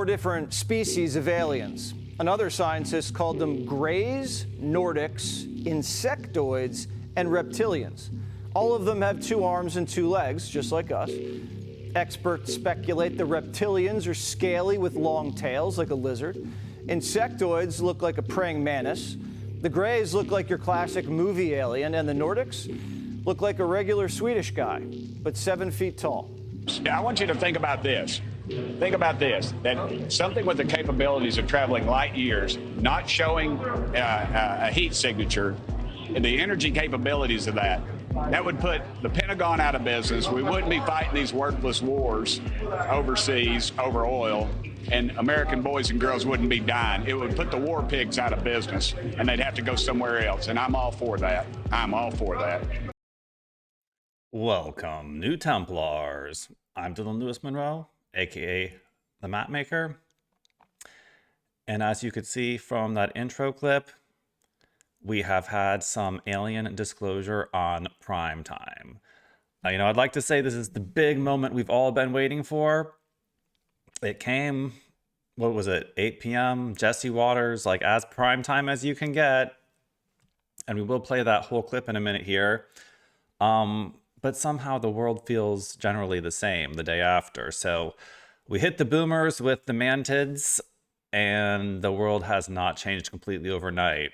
different species of aliens. Another scientist called them greys, Nordics, insectoids, and reptilians. All of them have 2 arms and 2 legs, just like us. Experts speculate the reptilians are scaly with long tails, like a lizard. Insectoids look like a praying mantis. The greys look like your classic movie alien, and the Nordics look like a regular Swedish guy, but 7 feet tall. I want you to think about this. Think about this, that something with the capabilities of traveling light years, not showing a heat signature, and the energy capabilities of that would put the Pentagon out of business. We wouldn't be fighting these worthless wars overseas over oil, and American boys and girls wouldn't be dying. It would put the war pigs out of business, and they'd have to go somewhere else, and I'm all for that. I'm all for that. Welcome, new Templars. I'm Dylan Lewis Monroe, aka the Map Maker. And as you could see from that intro clip, we have had some alien disclosure on prime time. I'd like to say this is the big moment we've all been waiting for. It came, what was it, 8 p.m., Jesse Waters, like as prime time as you can get. And we will play that whole clip in a minute here. But somehow the world feels generally the same the day after. So we hit the boomers with the mantids, and the world has not changed completely overnight.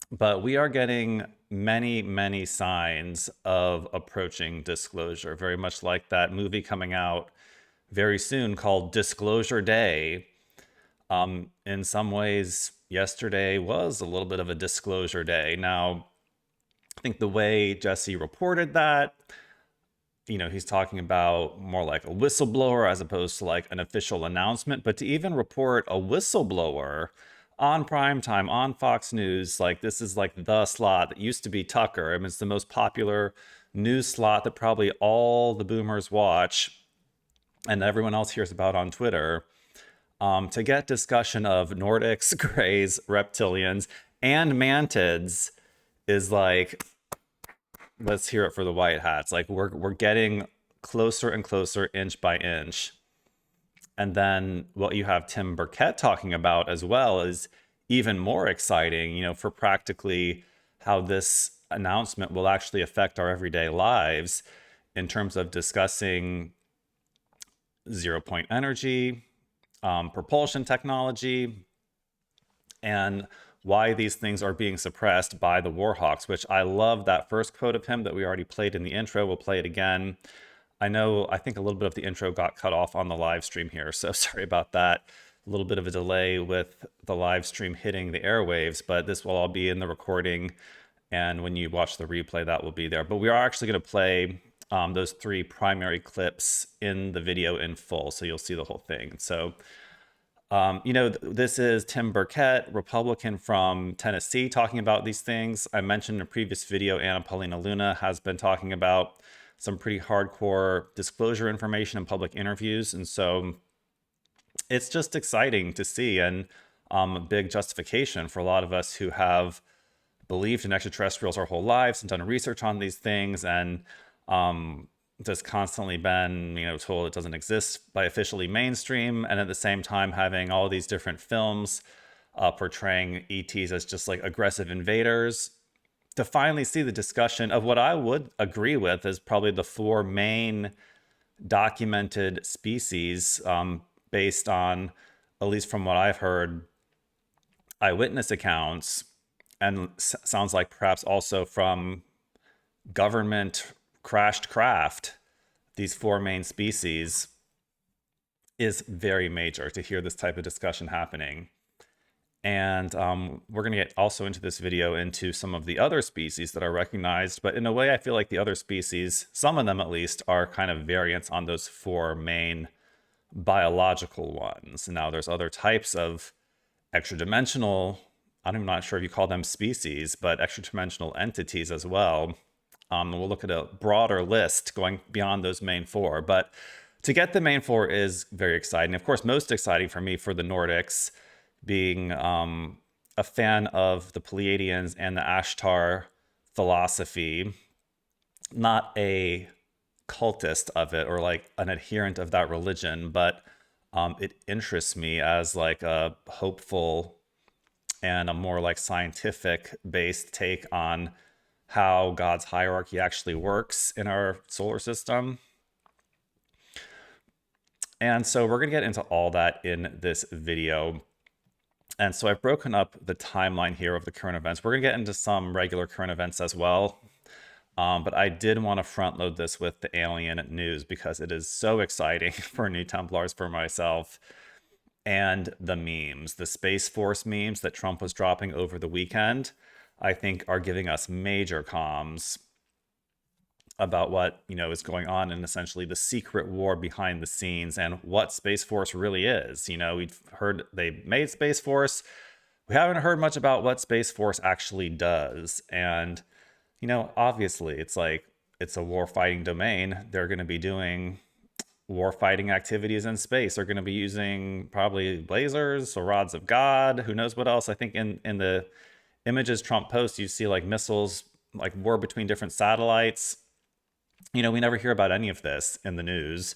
But we are getting many, many signs of approaching disclosure, very much like that movie coming out very soon called Disclosure Day. In some ways, yesterday was a little bit of a disclosure day. Now, I think the way Jesse reported that, he's talking about more like a whistleblower as opposed to like an official announcement. But to even report a whistleblower on primetime on Fox News, like this is like the slot that used to be Tucker. I mean, it's the most popular news slot that probably all the boomers watch and everyone else hears about on Twitter. To get discussion of Nordics, greys, reptilians, and mantids is like, let's hear it for the white hats. Like we're getting closer and closer inch by inch. And then what you have Tim Burkett talking about as well is even more exciting, for practically how this announcement will actually affect our everyday lives in terms of discussing 0-point energy, propulsion technology, and why these things are being suppressed by the Warhawks, which I love that first quote of him that we already played in the intro. We'll play it again. I think a little bit of the intro got cut off on the live stream here, so sorry about that. A little bit of a delay with the live stream hitting the airwaves, but this will all be in the recording, and when you watch the replay, that will be there. But we are actually going to play those 3 primary clips in the video in full, so you'll see the whole thing. So this is Tim Burkett, Republican from Tennessee, talking about these things. I mentioned in a previous video, Anna Paulina Luna has been talking about some pretty hardcore disclosure information in public interviews. And so it's just exciting to see, and a big justification for a lot of us who have believed in extraterrestrials our whole lives and done research on these things, and just constantly been, told it doesn't exist by officially mainstream, and at the same time having all these different films portraying ETs as just like aggressive invaders. To finally see the discussion of what I would agree with is probably the 4 main documented species based on, at least from what I've heard, eyewitness accounts, and sounds like perhaps also from government crashed craft. These 4 main species is very major to hear this type of discussion happening. And we're going to get also into this video into some of the other species that are recognized, but in a way I feel like the other species, some of them at least, are kind of variants on those 4 main biological ones. Now there's other types of extra-dimensional, I'm not sure if you call them species, but extra-dimensional entities as well. We'll look at a broader list going beyond those main 4, but to get the main 4 is very exciting. Of course, most exciting for me for the Nordics, being a fan of the Pleiadians and the Ashtar philosophy, not a cultist of it or like an adherent of that religion, but it interests me as like a hopeful and a more like scientific based take on how God's hierarchy actually works in our solar system. And so we're going to get into all that in this video. And so I've broken up the timeline here of the current events. We're going to get into some regular current events as well. But I did want to front load this with the alien news because it is so exciting for new Templars, for myself, and the memes, the Space Force memes that Trump was dropping over the weekend, I think are giving us major comms about what, you know, is going on in essentially the secret war behind the scenes and what Space Force really is. You know, we've heard they made Space Force. We haven't heard much about what Space Force actually does. And, you know, obviously it's like, it's a war fighting domain. They're going to be doing war fighting activities in space. They're going to be using probably lasers or rods of God. Who knows what else? I think in the images Trump posts, you see like missiles, like war between different satellites. You know, we never hear about any of this in the news,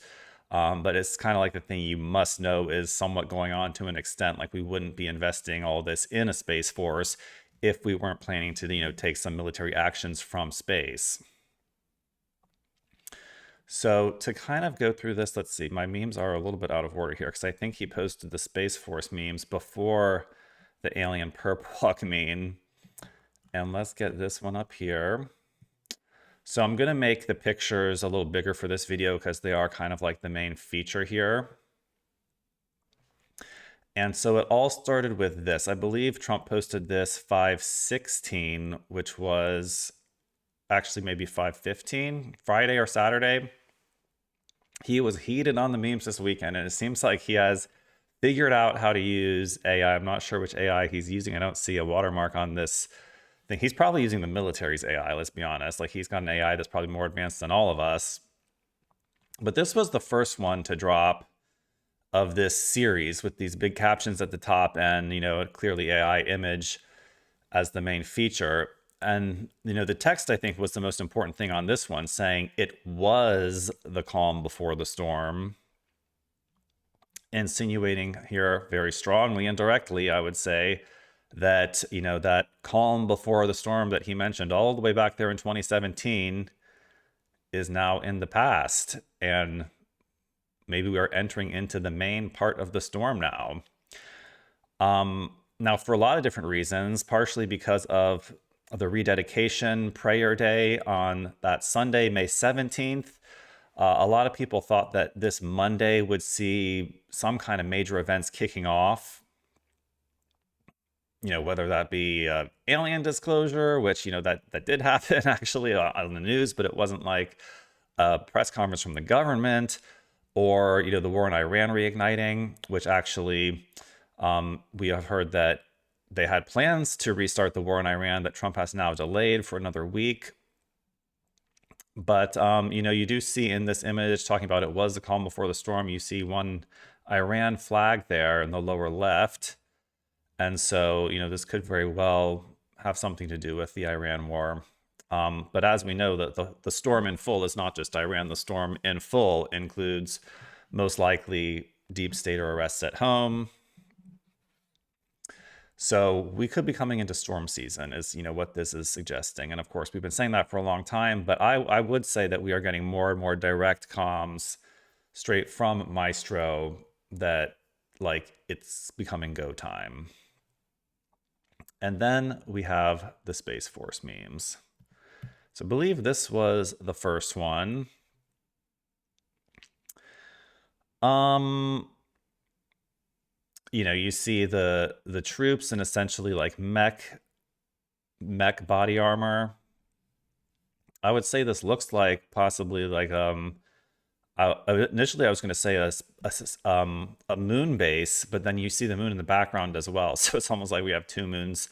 but it's kind of like the thing you must know is somewhat going on to an extent. Like we wouldn't be investing all this in a Space Force if we weren't planning to, you know, take some military actions from space. So to kind of go through this, let's see, my memes are a little bit out of order here because I think he posted the Space Force memes before the alien perp meme. And let's get this one up here. So I'm going to make the pictures a little bigger for this video because they are kind of like the main feature here. And so it all started with this. I believe Trump posted this 5/16, which was actually maybe 5/15, Friday or Saturday. He was heated on the memes this weekend, and it seems like he has figured out how to use AI. I'm not sure which AI he's using. I don't see a watermark on this thing. He's probably using the military's AI, let's be honest. Like he's got an AI that's probably more advanced than all of us. But this was the first one to drop of this series with these big captions at the top and, you know, clearly AI image as the main feature. And, you know, the text, I think, was the most important thing on this one, saying it was the calm before the storm, insinuating here very strongly and directly, I would say, that, you know, that calm before the storm that he mentioned all the way back there in 2017 is now in the past. And maybe we are entering into the main part of the storm now. Now, for a lot of different reasons, partially because of the rededication prayer day on that Sunday, May 17th. A lot of people thought that this Monday would see some kind of major events kicking off. You know, whether that be alien disclosure, which, you know, that did happen actually on the news, but it wasn't like a press conference from the government, or, you know, the war in Iran reigniting, which actually we have heard that they had plans to restart the war in Iran that Trump has now delayed for another week. But, you know, you do see in this image talking about it was the calm before the storm. You see one Iran flag there in the lower left. And so, you know, this could very well have something to do with the Iran war. But as we know, the storm in full is not just Iran. The storm in full includes most likely deep state or arrests at home. So we could be coming into storm season is, you know, what this is suggesting. And of course, we've been saying that for a long time, but I would say that we are getting more and more direct comms straight from Maestro that, like, it's becoming go time. And then we have the Space Force memes. So I believe this was the first one. You know, you see the troops in essentially like mech body armor. I would say this looks like possibly like initially I was going to say a moon base, but then you see the moon in the background as well. So it's almost like we have two moons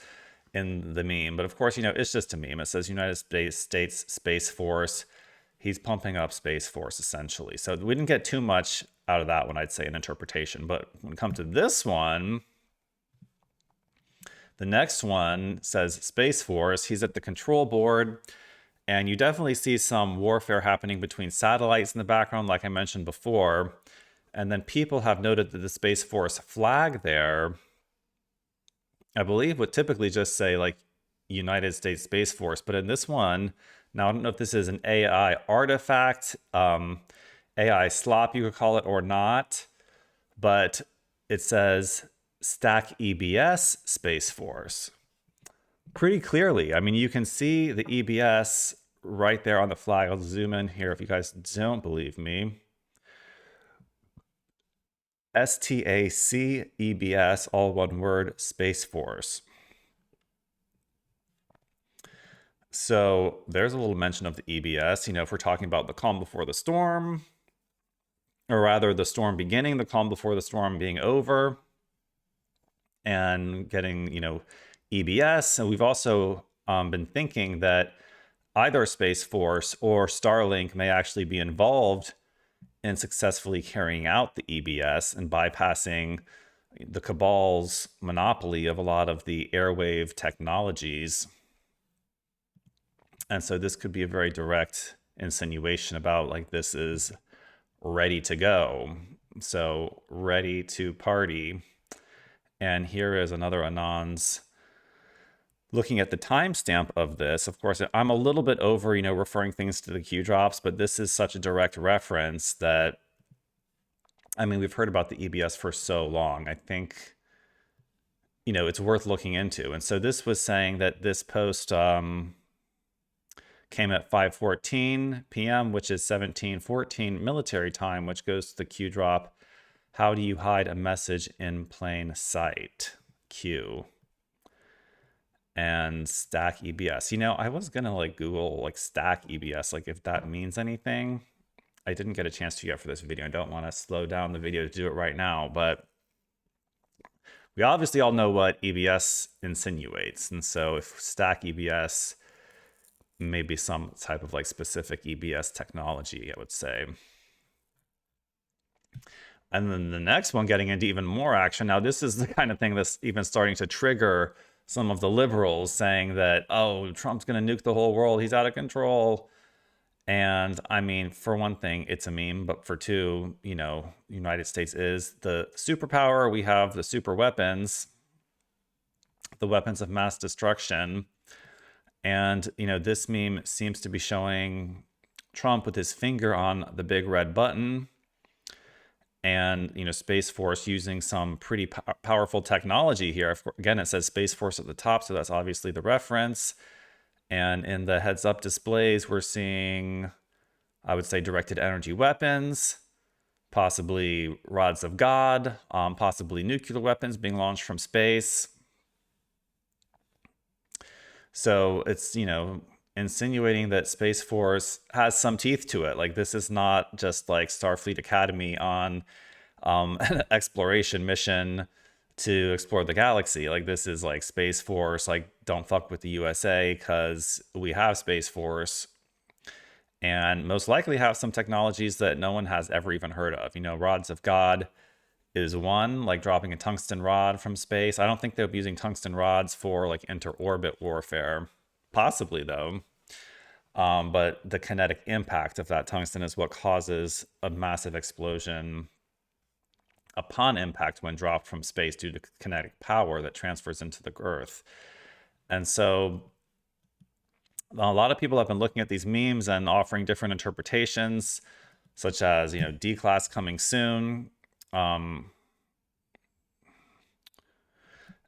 in the meme. But of course, you know, it's just a meme. It says United States Space Force. He's pumping up Space Force essentially. So we didn't get too much out of that one, I'd say, an interpretation. But when it comes to this one, the next one says Space Force. He's at the control board. And you definitely see some warfare happening between satellites in the background, like I mentioned before. And then people have noted that the Space Force flag there, I believe, would typically just say like United States Space Force. But in this one, now I don't know if this is an AI artifact, AI slop you could call it or not, but it says Stack EBS Space Force. Pretty clearly. I mean, you can see the EBS right there on the flag. I'll zoom in here if you guys don't believe me. STAC-EBS, all one word, Space Force. So there's a little mention of the EBS. You know, if we're talking about the calm before the storm, or rather the storm beginning, the calm before the storm being over, and getting, you know, EBS. And we've also been thinking that either Space Force or Starlink may actually be involved in successfully carrying out the EBS and bypassing the cabal's monopoly of a lot of the airwave technologies. And so this could be a very direct insinuation about like this is ready to go. So ready to party. And here is another Anons looking at the timestamp of this. Of course, I'm a little bit over, you know, referring things to the Q drops, but this is such a direct reference that, I mean, we've heard about the EBS for so long. I think, you know, it's worth looking into. And so this was saying that this post came at 5:14 p.m., which is 17:14 military time, which goes to the Q drop. How do you hide a message in plain sight? Q. And Stack EBS. You know, I was gonna like Google like Stack EBS, like if that means anything. I didn't get a chance to yet for this video. I don't want to slow down the video to do it right now, but we obviously all know what EBS insinuates. And so if Stack EBS may be some type of like specific EBS technology, I would say. And then the next one getting into even more action. Now, this is the kind of thing that's even starting to trigger some of the liberals saying that, oh, Trump's going to nuke the whole world. He's out of control. And I mean, for one thing, it's a meme. But for two, you know, the United States is the superpower. We have the super weapons, the weapons of mass destruction. And, you know, this meme seems to be showing Trump with his finger on the big red button. And, you know, Space Force using some pretty powerful technology here. Again, it says Space Force at the top, so that's obviously the reference. And in the heads-up displays, we're seeing, I would say, directed energy weapons, possibly rods of God, possibly nuclear weapons being launched from space. So it's, you know, insinuating that Space Force has some teeth to it. Like, this is not just like Starfleet Academy on an exploration mission to explore the galaxy. Like, this is like Space Force, like, don't fuck with the USA because we have Space Force and most likely have some technologies that no one has ever even heard of. You know, rods of God is one, like dropping a tungsten rod from space. I don't think they'll be using tungsten rods for like inter-orbit warfare. Possibly though. But the kinetic impact of that tungsten is what causes a massive explosion upon impact when dropped from space due to kinetic power that transfers into the Earth. And so a lot of people have been looking at these memes and offering different interpretations, such as, you know, D-Class coming soon.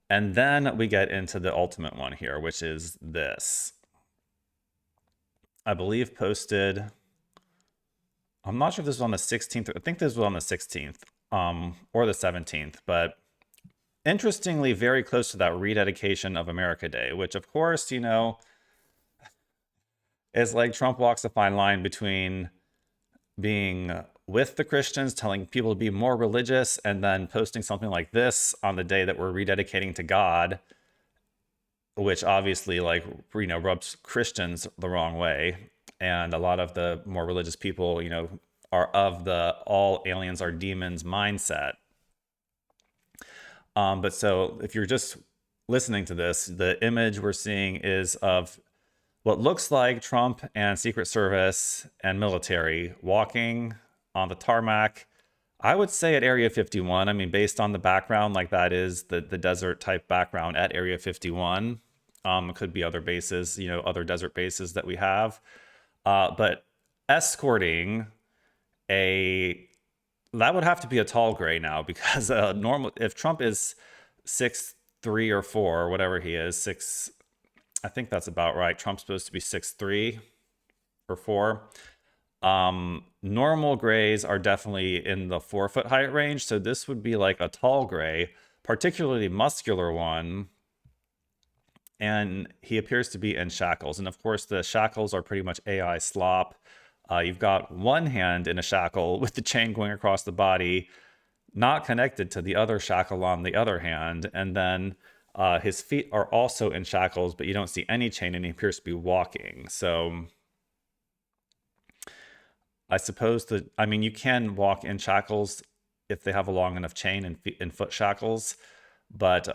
And then we get into the ultimate one here, which is this. I believe posted, I'm not sure if this was on the 16th. I think this was on the 16th or the 17th, but interestingly, very close to that rededication of America Day, which of course, you know, is like Trump walks a fine line between being with the Christians, telling people to be more religious, and then posting something like this on the day that we're rededicating to God, which obviously, like, you know, rubs Christians the wrong way. And a lot of the more religious people, you know, are of the all aliens are demons mindset. But so if you're just listening to this, the image we're seeing is of what looks like Trump and Secret Service and military walking on the tarmac I would say at Area 51. I mean, based on the background, like that is the desert type background at Area 51. It could be other bases, other desert bases that we have. But escorting that would have to be a tall gray now, because normal, if Trump is 6'3" or 4", or whatever he is, 6, I think that's about right. Trump's supposed to be 6'3" or 4. Normal grays are definitely in the 4-foot height range, so this would be like a tall gray, particularly muscular one. And he appears to be in shackles, and of course the shackles are pretty much AI slop. You've got one hand in a shackle with the chain going across the body, not connected to the other shackle on the other hand, and then his feet are also in shackles, but you don't see any chain, and he appears to be walking. So I suppose you can walk in shackles if they have a long enough chain and foot shackles, but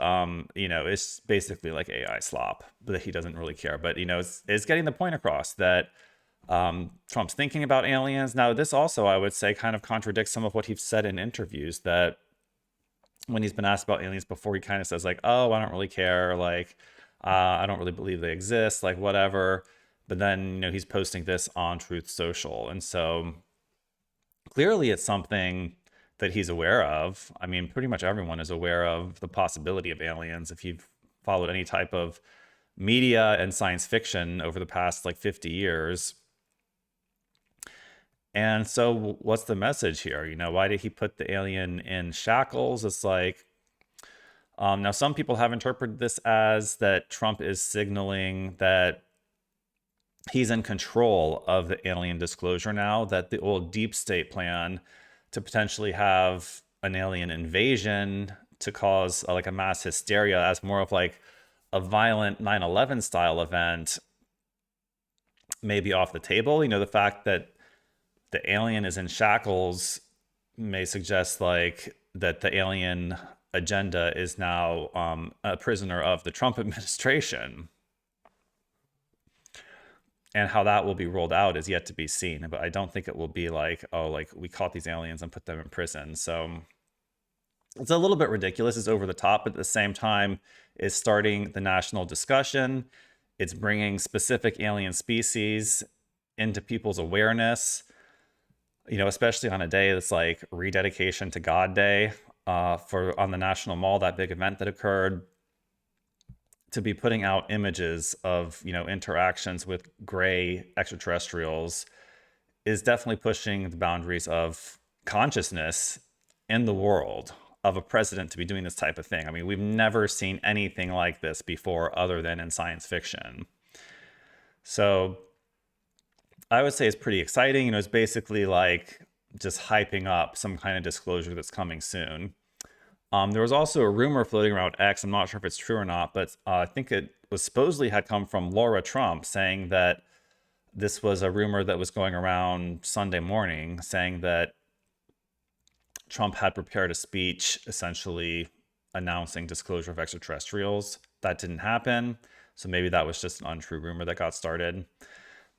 it's basically like AI slop that he doesn't really care. But it's getting the point across that Trump's thinking about aliens. Now, this also, I would say, kind of contradicts some of what he's said in interviews, that when he's been asked about aliens before, he kind of says like, oh, I don't really care, like I don't really believe they exist, like whatever. But then he's posting this on Truth Social, and so clearly it's something that he's aware of. I mean, pretty much everyone is aware of the possibility of aliens if you've followed any type of media and science fiction over the past like 50 years. And so what's the message here? Why did he put the alien in shackles? It's like, now some people have interpreted this as that Trump is signaling that he's in control of the alien disclosure now, that the old deep state plan to potentially have an alien invasion to cause like a mass hysteria as more of like a violent 9/11 style event may be off the table. The fact that the alien is in shackles may suggest like that the alien agenda is now a prisoner of the Trump administration. And how that will be rolled out is yet to be seen. But I don't think it will be like, oh, like we caught these aliens and put them in prison. So it's a little bit ridiculous. It's over the top, but at the same time, it's starting the national discussion. It's bringing specific alien species into people's awareness, especially on a day that's like Rededication to God Day on the National Mall, that big event that occurred. To be putting out images of, interactions with gray extraterrestrials is definitely pushing the boundaries of consciousness in the world, of a president to be doing this type of thing. I mean, we've never seen anything like this before other than in science fiction. So I would say it's pretty exciting. It's basically like just hyping up some kind of disclosure that's coming soon. There was also a rumor floating around X. I'm not sure if it's true or not, but I think it was supposedly had come from Laura Trump, saying that this was a rumor that was going around Sunday morning, saying that Trump had prepared a speech essentially announcing disclosure of extraterrestrials. That didn't happen. So maybe that was just an untrue rumor that got started.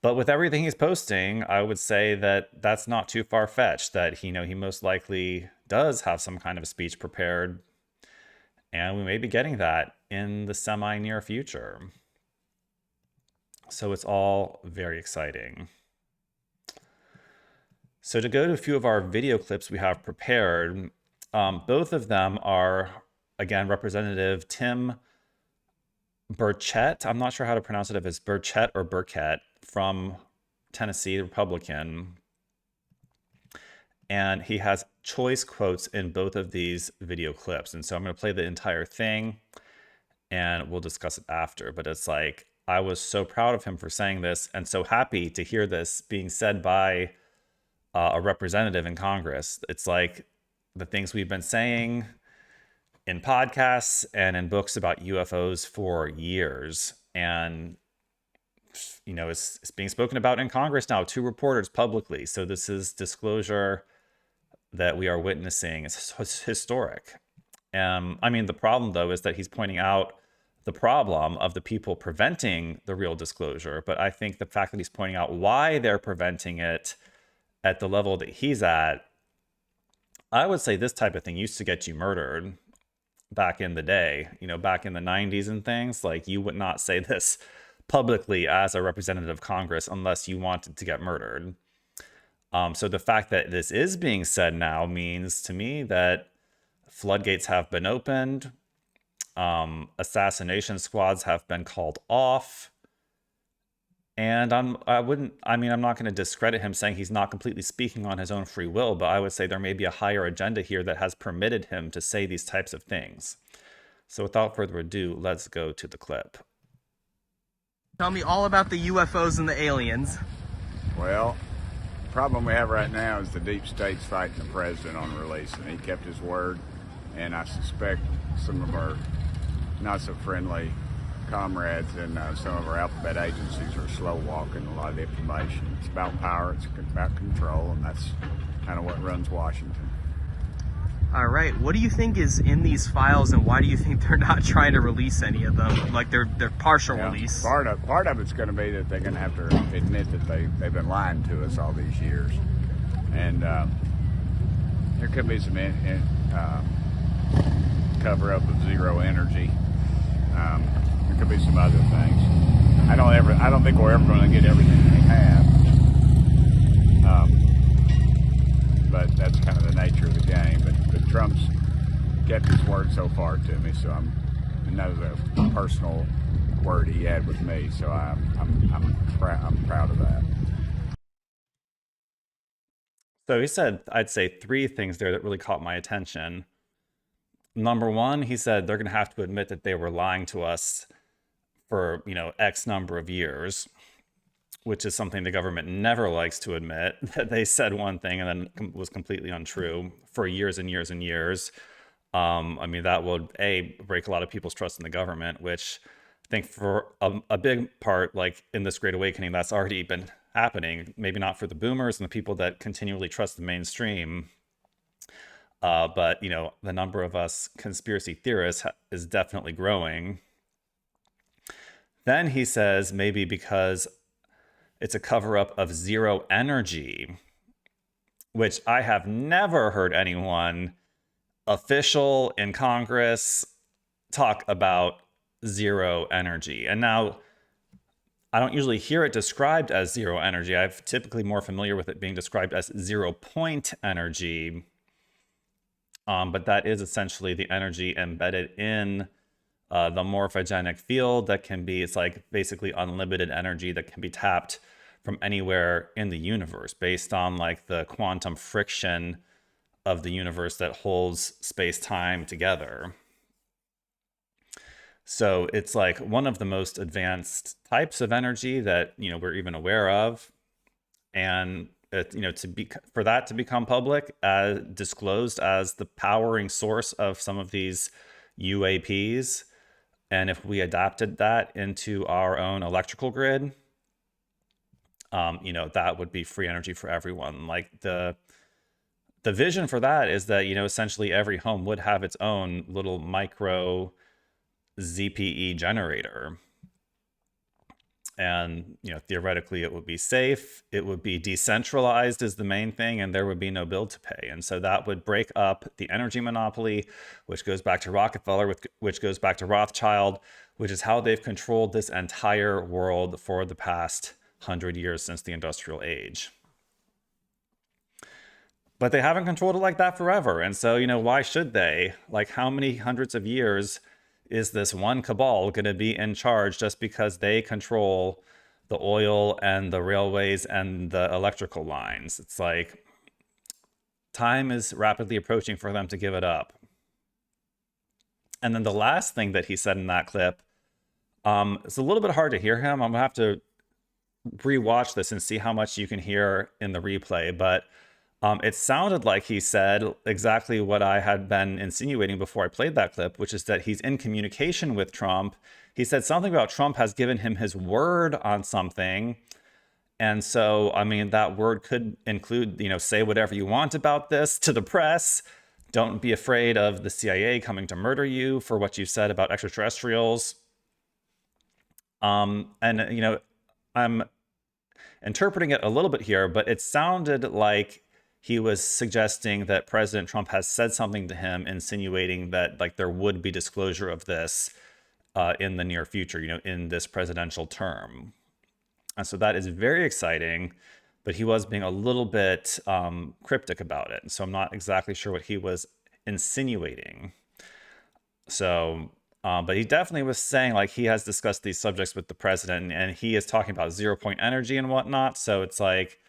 But with everything he's posting, I would say that that's not too far-fetched, that he most likely does have some kind of a speech prepared, and we may be getting that in the semi-near future. So it's all very exciting. So to go to a few of our video clips we have prepared, both of them are, again, Representative Tim Burchett. I'm not sure how to pronounce it, if it's Burchett or Burkett, from Tennessee, Republican. And he has choice quotes in both of these video clips. And so I'm going to play the entire thing and we'll discuss it after. But it's like, I was so proud of him for saying this and so happy to hear this being said by a representative in Congress. It's like the things we've been saying in podcasts and in books about UFOs for years. And it's being spoken about in Congress now, 2 reporters publicly. So this is disclosure that we are witnessing. It's historic. The problem, though, is that he's pointing out the problem of the people preventing the real disclosure. But I think the fact that he's pointing out why they're preventing it at the level that he's at I would say this type of thing used to get you murdered back in the day, back in the 90s and things. Like, you would not say this publicly as a representative of Congress unless you wanted to get murdered. So the fact that this is being said now means to me that floodgates have been opened, assassination squads have been called off, and I'm not going to discredit him saying he's not completely speaking on his own free will, but I would say there may be a higher agenda here that has permitted him to say these types of things. So without further ado, let's go to the clip. Tell me all about the UFOs and the aliens. Well, the problem we have right now is the deep state's fighting the president on release, and he kept his word, and I suspect some of our not so friendly comrades and some of our alphabet agencies are slow walking a lot of the information. It's about power, it's about control, and that's kind of what runs Washington. All right, what do you think is in these files, and why do you think they're not trying to release any of them? Like their partial release? Part of it's going to be that they're going to have to admit that they've been lying to us all these years, and there could be some cover up of zero energy. There could be some other things. I don't think we're ever going to get everything we have. But that's kind of the nature of the game. But Trump's kept his word so far to me, so and that was a personal word he had with me. So I'm proud of that. So he said, I'd say 3 things there that really caught my attention. Number one, he said they're going to have to admit that they were lying to us for, X number of years, which is something the government never likes to admit, that they said one thing and then was completely untrue for years and years and years. That would, break a lot of people's trust in the government, which I think for a big part, like in this Great Awakening, that's already been happening. Maybe not for the boomers and the people that continually trust the mainstream. But the number of us conspiracy theorists is definitely growing. Then he says maybe because it's a cover-up of zero energy, which I have never heard anyone official in Congress talk about zero energy. And now I don't usually hear it described as zero energy. I'm typically more familiar with it being described as 0 point energy. But that is essentially the energy embedded in the morphogenic field that can be, it's like basically unlimited energy that can be tapped from anywhere in the universe based on like the quantum friction of the universe that holds space-time together. So it's like one of the most advanced types of energy that, we're even aware of. And for that to become public, disclosed as the powering source of some of these UAPs, and if we adapted that into our own electrical grid, that would be free energy for everyone. Like the vision for that is that, essentially every home would have its own little micro ZPE generator. And, theoretically it would be safe, it would be decentralized is the main thing, and there would be no bill to pay. And so that would break up the energy monopoly, which goes back to Rockefeller, which goes back to Rothschild, which is how they've controlled this entire world for the past 100 years since the industrial age. But they haven't controlled it like that forever. And so, why should they? Like, how many hundreds of years is this one cabal going to be in charge just because they control the oil and the railways and the electrical lines? It's like time is rapidly approaching for them to give it up. And then the last thing that he said in that clip, it's a little bit hard to hear him. I'm going to have to rewatch this and see how much you can hear in the replay. But it sounded like he said exactly what I had been insinuating before I played that clip, which is that he's in communication with Trump. He said something about Trump has given him his word on something. And so, that word could include, say whatever you want about this to the press. Don't be afraid of the CIA coming to murder you for what you said about extraterrestrials. I'm interpreting it a little bit here, but it sounded like he was suggesting that President Trump has said something to him, insinuating that like there would be disclosure of this in the near future, in this presidential term. And so that is very exciting, but he was being a little bit cryptic about it. So I'm not exactly sure what he was insinuating. So, but he definitely was saying like he has discussed these subjects with the president, and he is talking about 0-point energy and whatnot. So it's like,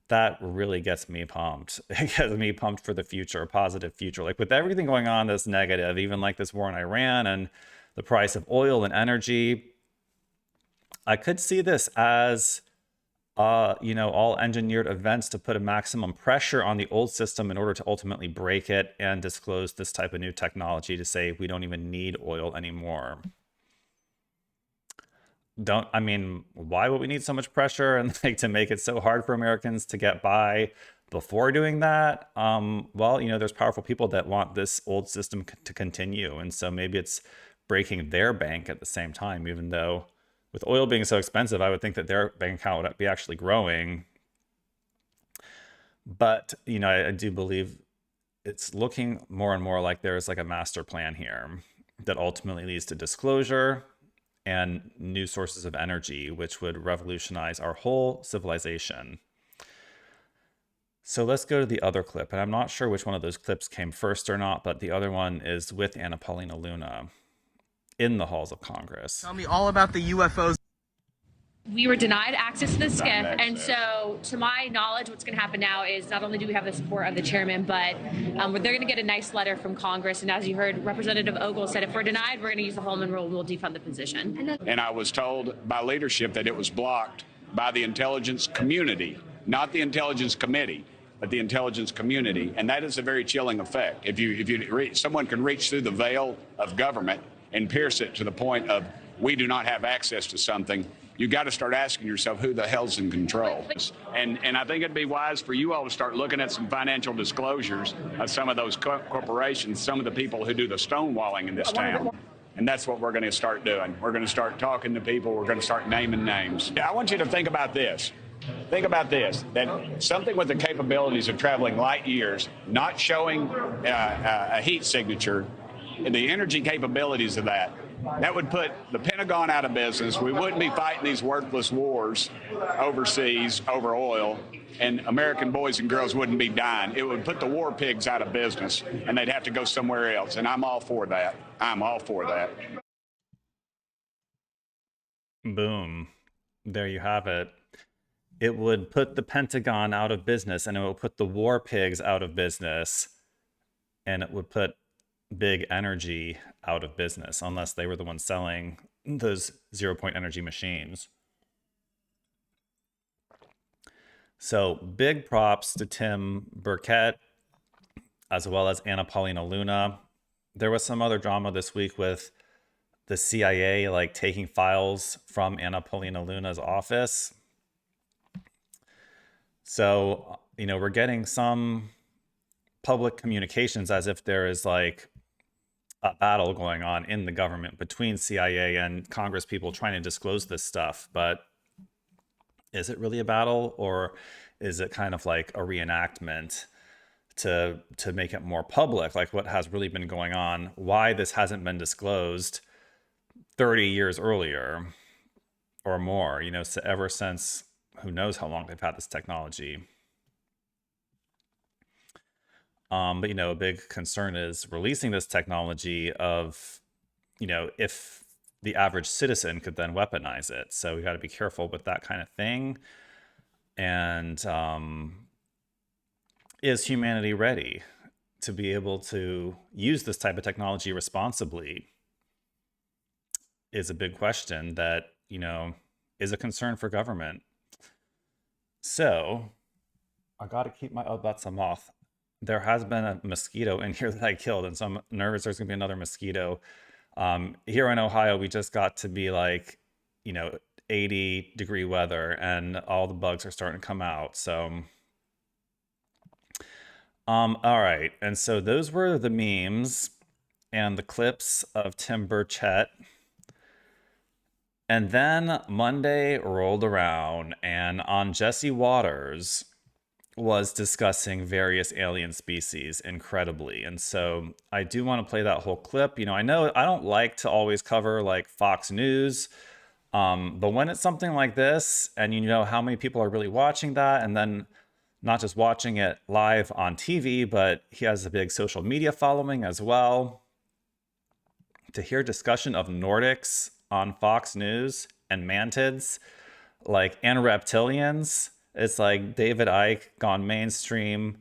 that really gets me pumped. It gets me pumped for the future, a positive future. Like with everything going on that's negative, even like this war in Iran and the price of oil and energy, I could see this as, all engineered events to put a maximum pressure on the old system in order to ultimately break it and disclose this type of new technology to say we don't even need oil anymore. Why would we need so much pressure and like to make it so hard for Americans to get by before doing that? Well, there's powerful people that want this old system to continue. And so maybe it's breaking their bank at the same time, even though with oil being so expensive, I would think that their bank account would be actually growing. But, I do believe it's looking more and more like there's like a master plan here that ultimately leads to disclosure and new sources of energy, which would revolutionize our whole civilization. So let's go to the other clip. And I'm not sure which one of those clips came first or not, but the other one is with 𝕯𝖚𝖚 in the halls of Congress. Tell me all about the UFOs. We were denied access to the skiff, and so to my knowledge, what's going to happen now is not only do we have the support of the chairman, but they're going to get a nice letter from Congress. And as you heard, Representative Ogle said, if we're denied, we're going to use the Holman rule and we'll defund the position. And I was told by leadership that it was blocked by the intelligence community, not the intelligence committee, but the intelligence community. And that is a very chilling effect. If someone can reach through the veil of government and pierce it to the point of we do not have access to something, you got to start asking yourself who the hell's in control. And I think it'd be wise for you all to start looking at some financial disclosures of some of those corporations, some of the people who do the stonewalling in this town. And that's what we're going to start doing. We're going to start talking to people. We're going to start naming names. I want you to think about this. Think about this, that something with the capabilities of traveling light years, not showing a heat signature, and the energy capabilities of that would put the Pentagon out of business. We wouldn't be fighting these worthless wars overseas over oil, and American boys and girls wouldn't be dying. It would put the war pigs out of business, and they'd have to go somewhere else, and I'm all for that. I'm all for that. Boom. There you have it. It would put the Pentagon out of business, and it would put the war pigs out of business, and it would put big energy out of business, unless they were the ones selling those 0-point energy machines. So big props to Tim Burkett, as well as 𝕯𝖚𝖚. There was some other drama this week with the CIA like taking files from 𝕯𝖚𝖚's office. So, we're getting some public communications as if there is like a battle going on in the government between CIA and Congress people trying to disclose this stuff. But is it really a battle, or is it kind of like a reenactment to make it more public, like what has really been going on, why this hasn't been disclosed 30 years earlier or more, so ever since who knows how long they've had this technology. But, a big concern is releasing this technology of, if the average citizen could then weaponize it. So we got to be careful with that kind of thing. And is humanity ready to be able to use this type of technology responsibly is a big question that, is a concern for government. So I got to keep my, oh, that's a moth. There has been a mosquito in here that I killed, and so I'm nervous there's going to be another mosquito. Here in Ohio, we just got to be like, 80-degree weather, and all the bugs are starting to come out. So, all right. And so those were the memes and the clips of Tim Burchett. And then Monday rolled around, and on Jesse Waters, was discussing various alien species incredibly. And so I do want to play that whole clip. You know, I know I don't like to always cover like Fox News, but when it's something like this and you know how many people are really watching that, and then not just watching it live on TV, but he has a big social media following as well, to hear discussion of Nordics on Fox News and mantids, like, and reptilians, it's like David Icke gone mainstream,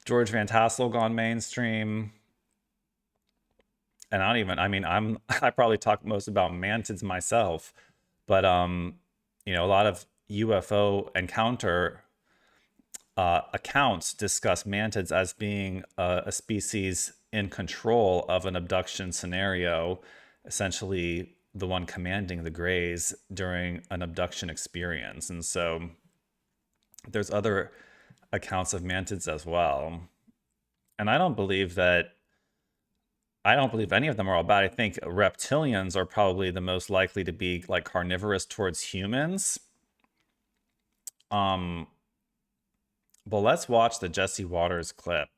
George Van Tassel gone mainstream. And I probably talk most about mantids myself, but you know, a lot of UFO encounter accounts discuss mantids as being a species in control of an abduction scenario, essentially the one commanding the Greys during an abduction experience. And so there's other accounts of mantids as well. And I don't believe any of them are all bad. I think reptilians are probably the most likely to be like carnivorous towards humans. But let's watch the Jesse Waters clip.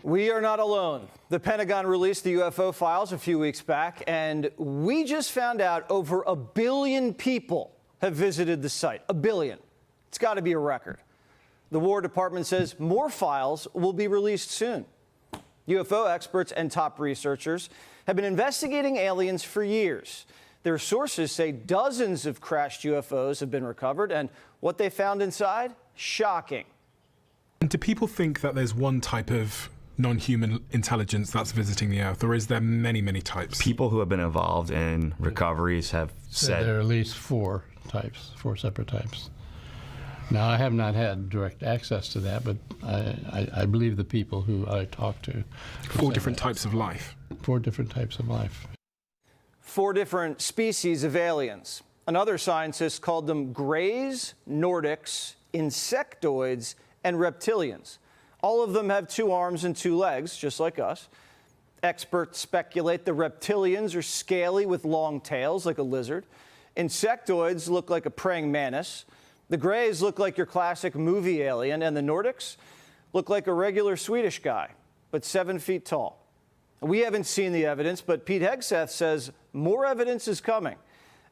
We are not alone. The Pentagon released the UFO files a few weeks back, and we just found out over 1 billion people have visited the site. 1 billion. It's got to be a record. The War Department says more files will be released soon. UFO experts and top researchers have been investigating aliens for years. Their sources say dozens of crashed UFOs have been recovered, and what they found inside? Shocking. Do people think that there's one type of non-human intelligence that's visiting the Earth, or is there many, many types? People who have been involved in recoveries have said there are at least 4 types, 4 separate types. Now, I have not had direct access to that, but I believe the people who I talked to. 4 different types of life. 4 different types of life. 4 different species of aliens. Another scientist called them greys, Nordics, insectoids, and reptilians. All of them have 2 arms and 2 legs, just like us. Experts speculate the reptilians are scaly with long tails, like a lizard. Insectoids look like a praying mantis. The greys look like your classic movie alien, and the Nordics look like a regular Swedish guy, but 7 feet tall. We haven't seen the evidence, but Pete Hegseth says more evidence is coming,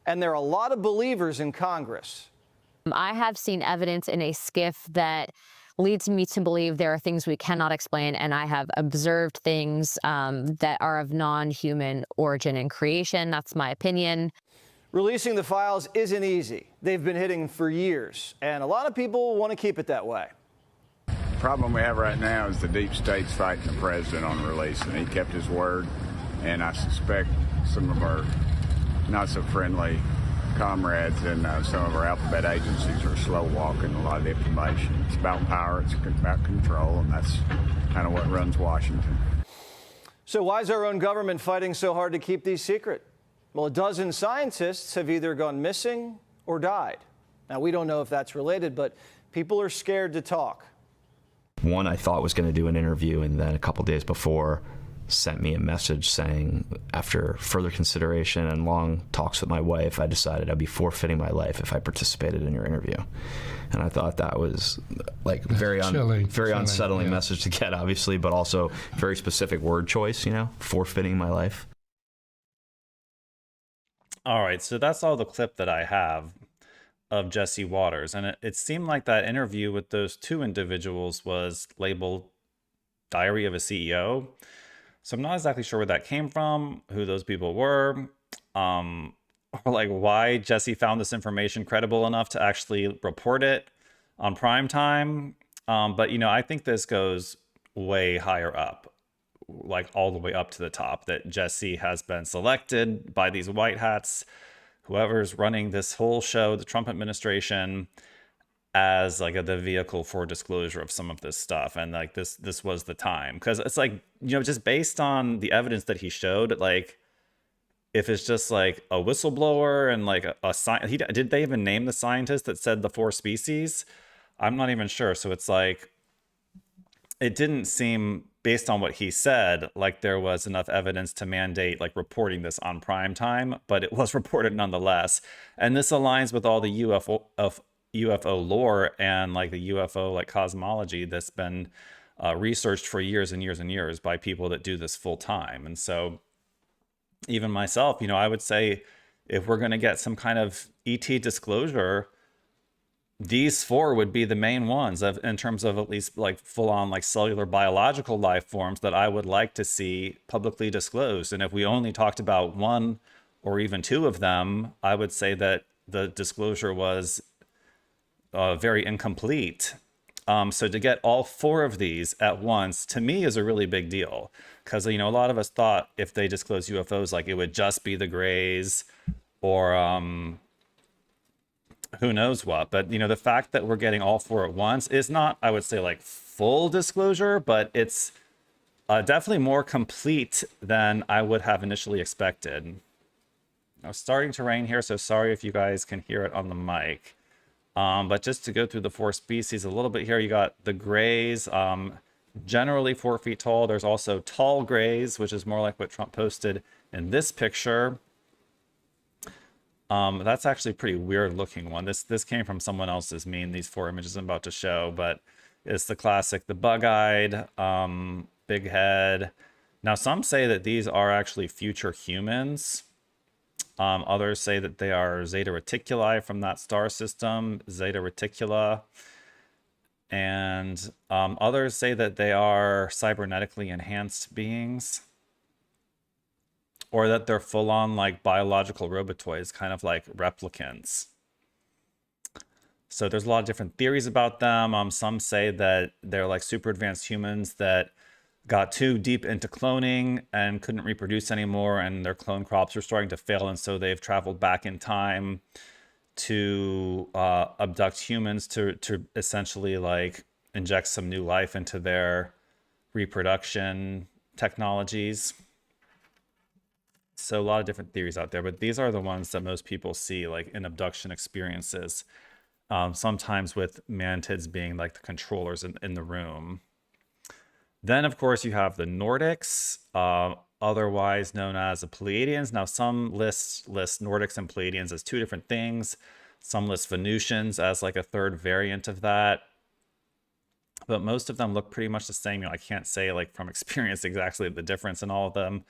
and there are a lot of believers in Congress. I have seen evidence in a skiff that leads me to believe there are things we cannot explain, and I have observed things that are of non-human origin and creation. That's my opinion. Releasing the files isn't easy. They've been hidden for years, and a lot of people want to keep it that way. The problem we have right now is the deep state's fighting the president on release, and he kept his word, and I suspect some of our not so friendly comrades in some of our alphabet agencies are slow walking a lot of the information. It's about power, it's about control, and that's kind of what runs Washington. So why is our own government fighting so hard to keep these secret? Well, a dozen scientists have either gone missing or died. Now, we don't know if that's related, but people are scared to talk. one I thought was going to do an interview, and then a couple days before sent me a message saying, after further consideration and long talks with my wife, I decided I'd be forfeiting my life if I participated in your interview. And I thought that was like very unsettling message to get, obviously, but also very specific word choice, you know, forfeiting my life. All right, so that's all the clip that I have of Jesse Waters. And it seemed like that interview with those two individuals was labeled Diary of a CEO. So I'm not exactly sure where that came from, who those people were, or like why Jesse found this information credible enough to actually report it on prime time. But, you know, I think this goes way higher up, like all the way up to the top, that Jesse has been selected by these white hats, whoever's running this whole show, the Trump administration, as like the vehicle for disclosure of some of this stuff. And like this was the time, because it's like, you know, just based on the evidence that he showed, like if it's just like a whistleblower and like did they even name the scientist that said the 4 species? I'm not even sure. So it's like, it didn't seem, based on what he said, like there was enough evidence to mandate like reporting this on prime time, but it was reported nonetheless. And this aligns with all the UFO lore and like the UFO like cosmology that's been researched for years and years and years by people that do this full time. And so even myself, I would say if we're going to get some kind of ET disclosure, these 4 would be the main ones in terms of at least like full on like cellular biological life forms that I would like to see publicly disclosed. And if we only talked about 1 or even 2 of them, I would say that the disclosure was very incomplete. So to get all 4 of these at once, to me, is a really big deal. Because, a lot of us thought if they disclosed UFOs, like it would just be the Greys or who knows what. But, the fact that we're getting all 4 at once is not, I would say, like full disclosure, but it's definitely more complete than I would have initially expected. Now, it's starting to rain here, so sorry if you guys can hear it on the mic. But just to go through the 4 species a little bit here, you got the Greys, generally 4 feet tall. There's also tall Greys, which is more like what Trump posted in this picture. That's actually a pretty weird looking one. This came from someone else's meme, these 4 images I'm about to show, but it's the classic, the bug-eyed, big head. Now, some say that these are actually future humans. Others say that they are Zeta Reticuli from that star system, Zeta Reticula. And others say that they are cybernetically enhanced beings, or that they're full-on like biological robotoids, kind of like replicants. So there's a lot of different theories about them. Some say that they're like super advanced humans that got too deep into cloning and couldn't reproduce anymore, and their clone crops are starting to fail, and so they've traveled back in time to abduct humans to essentially like inject some new life into their reproduction technologies. So a lot of different theories out there, but these are the ones that most people see like in abduction experiences, sometimes with mantids being like the controllers in the room. Then, of course, you have the Nordics, otherwise known as the Pleiadians. Now, some list Nordics and Pleiadians as 2 different things. Some list Venusians as like a 3rd variant of that. But most of them look pretty much the same. I can't say like from experience exactly the difference in all of them.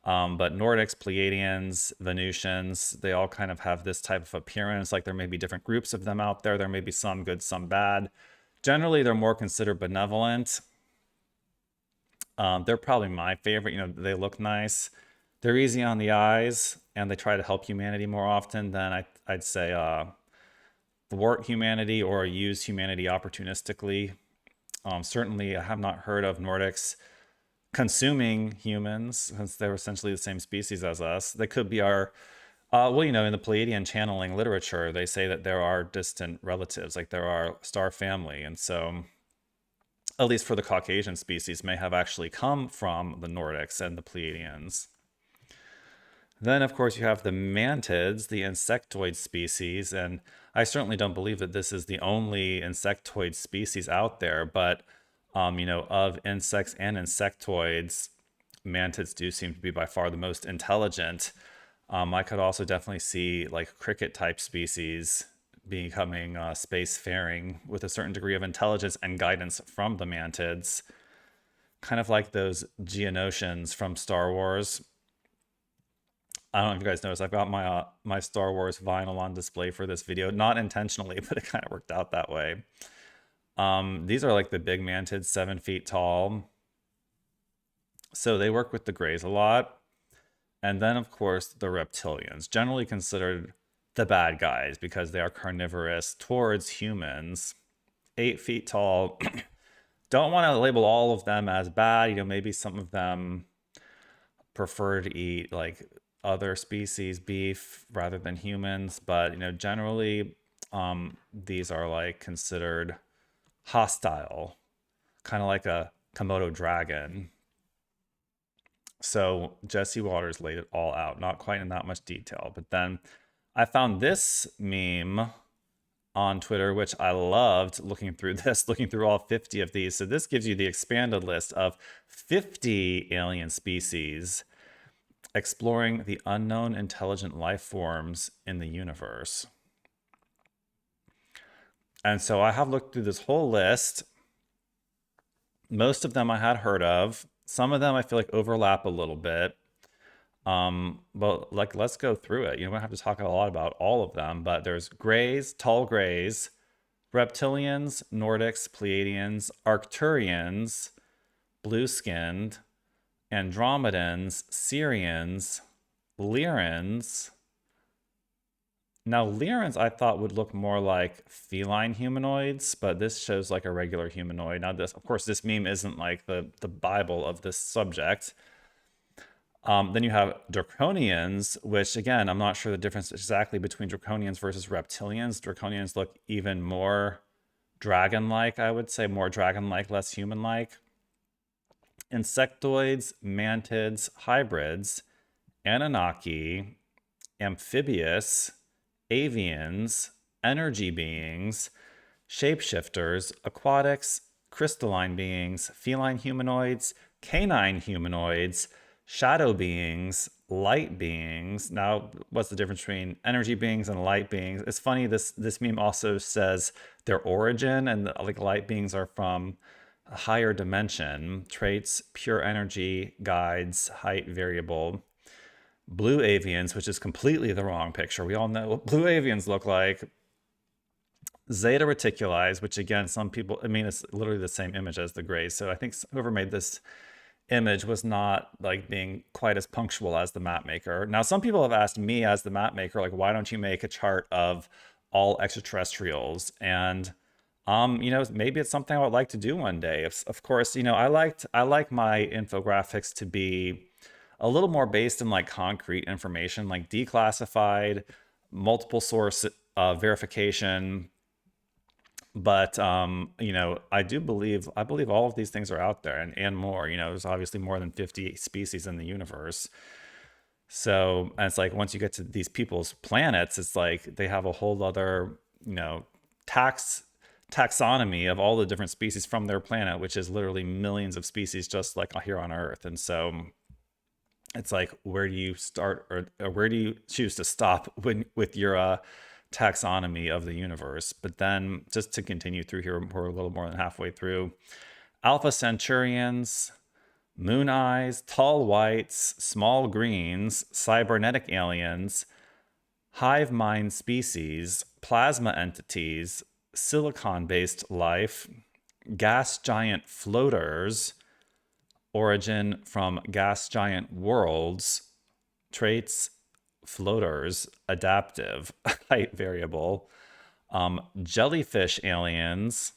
But Nordics, Pleiadians, Venusians, they all kind of have this type of appearance. Like there may be different groups of them out there. There may be some good, some bad. Generally, they're more considered benevolent. They're probably my favorite. They look nice. They're easy on the eyes, and they try to help humanity more often than I'd say thwart humanity or use humanity opportunistically. Certainly, I have not heard of Nordics consuming humans, since they're essentially the same species as us. They could be our, in the Pleiadian channeling literature, they say that there are distant relatives, like there are star family, and so at least for the Caucasian species, may have actually come from the Nordics and the Pleiadians. Then, of course, you have the mantids, the insectoid species, and I certainly don't believe that this is the only insectoid species out there, but, of insects and insectoids, mantids do seem to be by far the most intelligent. I could also definitely see, like, cricket-type species becoming spacefaring with a certain degree of intelligence and guidance from the mantids, kind of like those Geonosians from Star Wars. I don't know if you guys noticed, I've got my Star Wars vinyl on display for this video, not intentionally, but it kind of worked out that way. These are like the big mantids, 7 feet tall. So they work with the Greys a lot. And then, of course, the reptilians, generally considered the bad guys because they are carnivorous towards humans, 8 feet tall. Don't want to label all of them as bad. Maybe some of them prefer to eat like other species beef rather than humans, but generally these are like considered hostile, kind of like a Komodo dragon. So Jesse Waters laid it all out, not quite in that much detail, but then I found this meme on Twitter, which I loved looking through all 50 of these. So this gives you the expanded list of 50 alien species exploring the unknown intelligent life forms in the universe. And so I have looked through this whole list. Most of them I had heard of. Some of them I feel like overlap a little bit. But like, let's go through it. You don't have to talk a lot about all of them, but there's Greys, tall Greys, Reptilians, Nordics, Pleiadians, Arcturians, blue-skinned, Andromedans, Syrians, Lyrans. Now, Lyrans I thought would look more like feline humanoids, but this shows like a regular humanoid. Now, this, of course, this meme isn't like the Bible of this subject. Then you have Draconians, which again, I'm not sure the difference exactly between Draconians versus Reptilians. Draconians look even more dragon-like, I would say, more dragon-like, less human-like. Insectoids, mantids, hybrids, Anunnaki, amphibious, avians, energy beings, shapeshifters, aquatics, crystalline beings, feline humanoids, canine humanoids, shadow beings, light beings. Now, what's the difference between energy beings and light beings? It's funny, this meme also says their origin, and like light beings are from a higher dimension. Traits, pure energy, guides, height variable. Blue avians, which is completely the wrong picture. We all know what blue avians look like. Zeta reticuli, which again, some people, I mean, it's literally the same image as the Greys. So I think whoever made this image was not like being quite as punctual as the map maker. Now, some people have asked me as the map maker, like, why don't you make a chart of all extraterrestrials? And you know, maybe it's something I would like to do one day. Of course, you know, I like my infographics to be a little more based in like concrete information, like declassified, multiple source verification. But you know, I believe all of these things are out there and more. You know, there's obviously more than 50 species in the universe. So, and it's like once you get to these people's planets, it's like they have a whole other, you know, taxonomy of all the different species from their planet, which is literally millions of species just like here on Earth. And so it's like, where do you start, or where do you choose to stop with your taxonomy of the universe? But then just to continue through here, we're a little more than halfway through. Alpha Centaurians, Moon Eyes, Tall Whites, Small Greens, Cybernetic Aliens, Hive Mind Species, Plasma Entities, Silicon-based life, Gas Giant Floaters, origin from gas giant worlds, traits, floaters, adaptive, height variable, jellyfish aliens,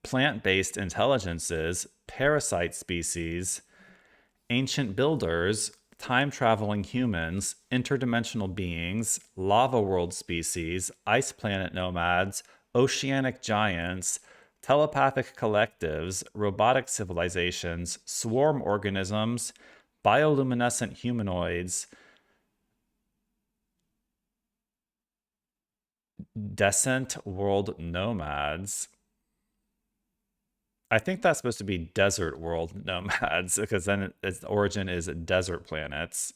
plant-based intelligences, parasite species, ancient builders, time-traveling humans, interdimensional beings, lava world species, ice planet nomads, oceanic giants, telepathic collectives, robotic civilizations, swarm organisms, bioluminescent humanoids, descent world nomads. I think that's supposed to be desert world nomads, because then its origin is desert planets.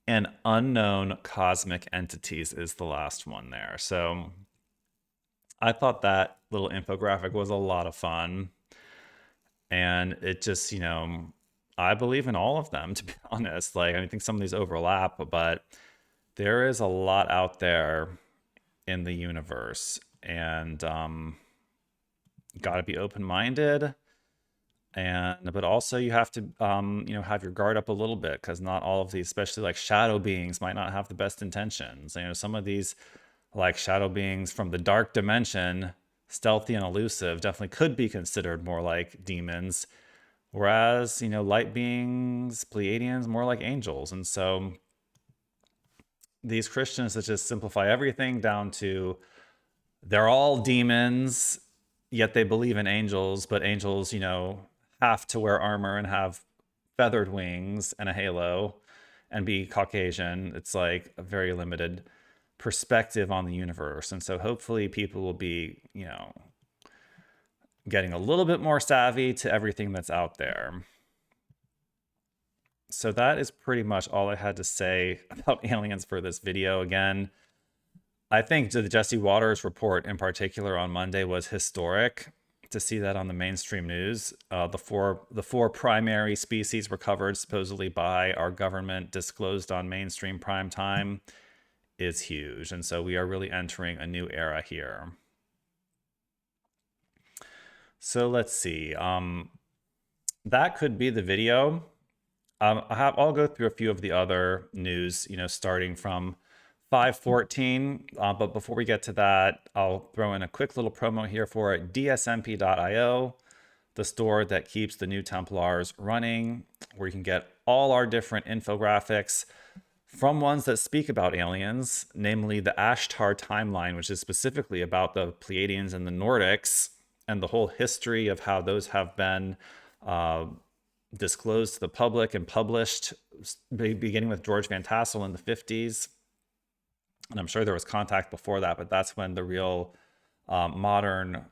And unknown cosmic entities is the last one there. So I thought that little infographic was a lot of fun. And it just, you know, I believe in all of them, to be honest. Like, I think some of these overlap, but there is a lot out there in the universe. And got to be open-minded. But also you have to, you know, have your guard up a little bit, because not all of these, especially like shadow beings, might not have the best intentions. You know, some of these, like shadow beings from the dark dimension, stealthy and elusive, definitely could be considered more like demons, whereas, you know, light beings, Pleiadians, more like angels. And so these Christians that just simplify everything down to they're all demons, yet they believe in angels, but angels, you know, have to wear armor and have feathered wings and a halo and be Caucasian. It's like a very limited perspective on the universe. And so hopefully people will be, you know, getting a little bit more savvy to everything that's out there. So that is pretty much all I had to say about aliens for this video. Again, I think the Jesse Waters report in particular on Monday was historic. To see that on the mainstream news, the four primary species recovered supposedly by our government, disclosed on mainstream prime time, is huge. And so we are really entering a new era here. So let's see. That could be the video. I'll go through a few of the other news, starting from 5/14. But before we get to that, I'll throw in a quick little promo here for dsmp.io, the store that keeps the new Templars running, where you can get all our different infographics, from ones that speak about aliens, namely the Ashtar timeline, which is specifically about the Pleiadians and the Nordics, and the whole history of how those have been disclosed to the public and published, beginning with George Van Tassel in the 50s. And I'm sure there was contact before that, but that's when the real modern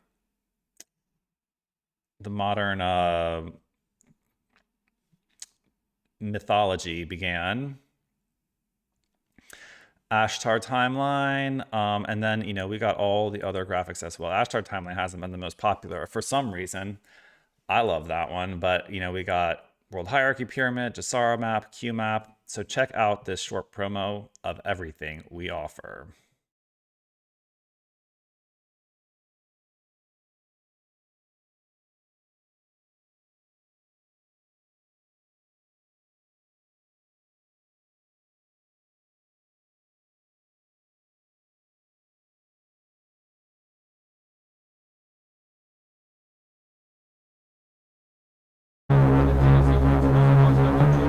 mythology began. Ashtar timeline, and then we got all the other graphics as well. Ashtar timeline hasn't been the most popular for some reason. I love that one, but we got World Hierarchy Pyramid, Dsarr Map, Q Map. So check out this short promo of everything we offer.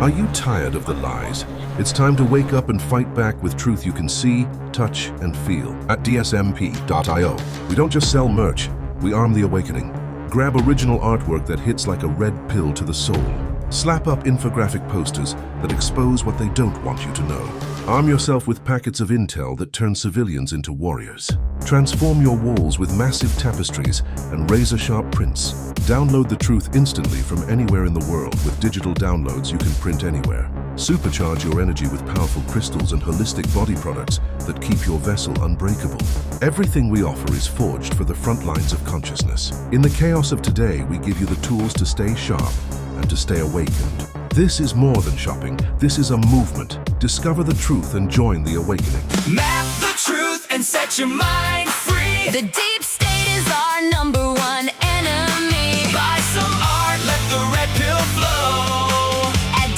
Are you tired of the lies? It's time to wake up and fight back with truth you can see, touch, and feel. At dsmp.io, we don't just sell merch, we arm the awakening. Grab original artwork that hits like a red pill to the soul. Slap up infographic posters that expose what they don't want you to know. Arm yourself with packets of intel that turn civilians into warriors. Transform your walls with massive tapestries and razor-sharp prints. Download the truth instantly from anywhere in the world with digital downloads you can print anywhere. Supercharge your energy with powerful crystals and holistic body products that keep your vessel unbreakable. Everything we offer is forged for the front lines of consciousness. In the chaos of today, we give you the tools to stay sharp and to stay awakened. This is more than shopping. This is a movement. Discover the truth and join the awakening. Map the truth and set your mind free. The deep state is our #1 enemy. Buy some art, let the red pill flow at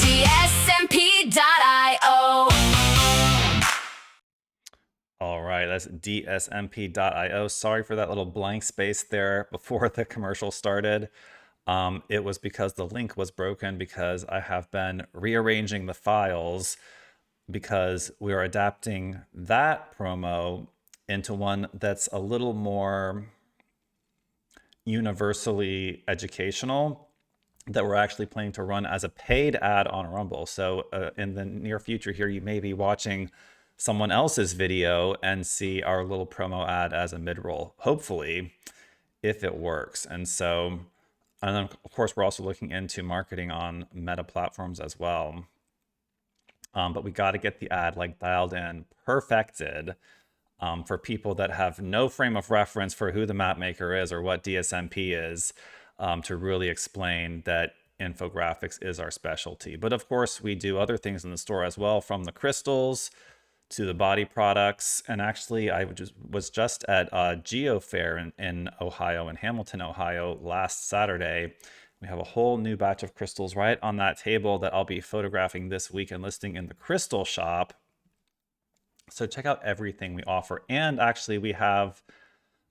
dsmp.io. All right, that's dsmp.io. Sorry for that little blank space there before the commercial started. It was because the link was broken, because I have been rearranging the files, because we are adapting that promo into one that's a little more universally educational, that we're actually planning to run as a paid ad on Rumble. So in the near future here, you may be watching someone else's video and see our little promo ad as a mid-roll, hopefully, if it works. And then, of course, we're also looking into marketing on meta platforms as well. But we got to get the ad dialed in, perfected, for people that have no frame of reference for who the map maker is or what DSMP is, to really explain that infographics is our specialty. But of course, we do other things in the store as well, from the crystals to the body products. And actually, I was just at Geo Fair in Ohio, in Hamilton, Ohio, last Saturday. We have a whole new batch of crystals right on that table that I'll be photographing this week and listing in the crystal shop. So check out everything we offer. And actually, we have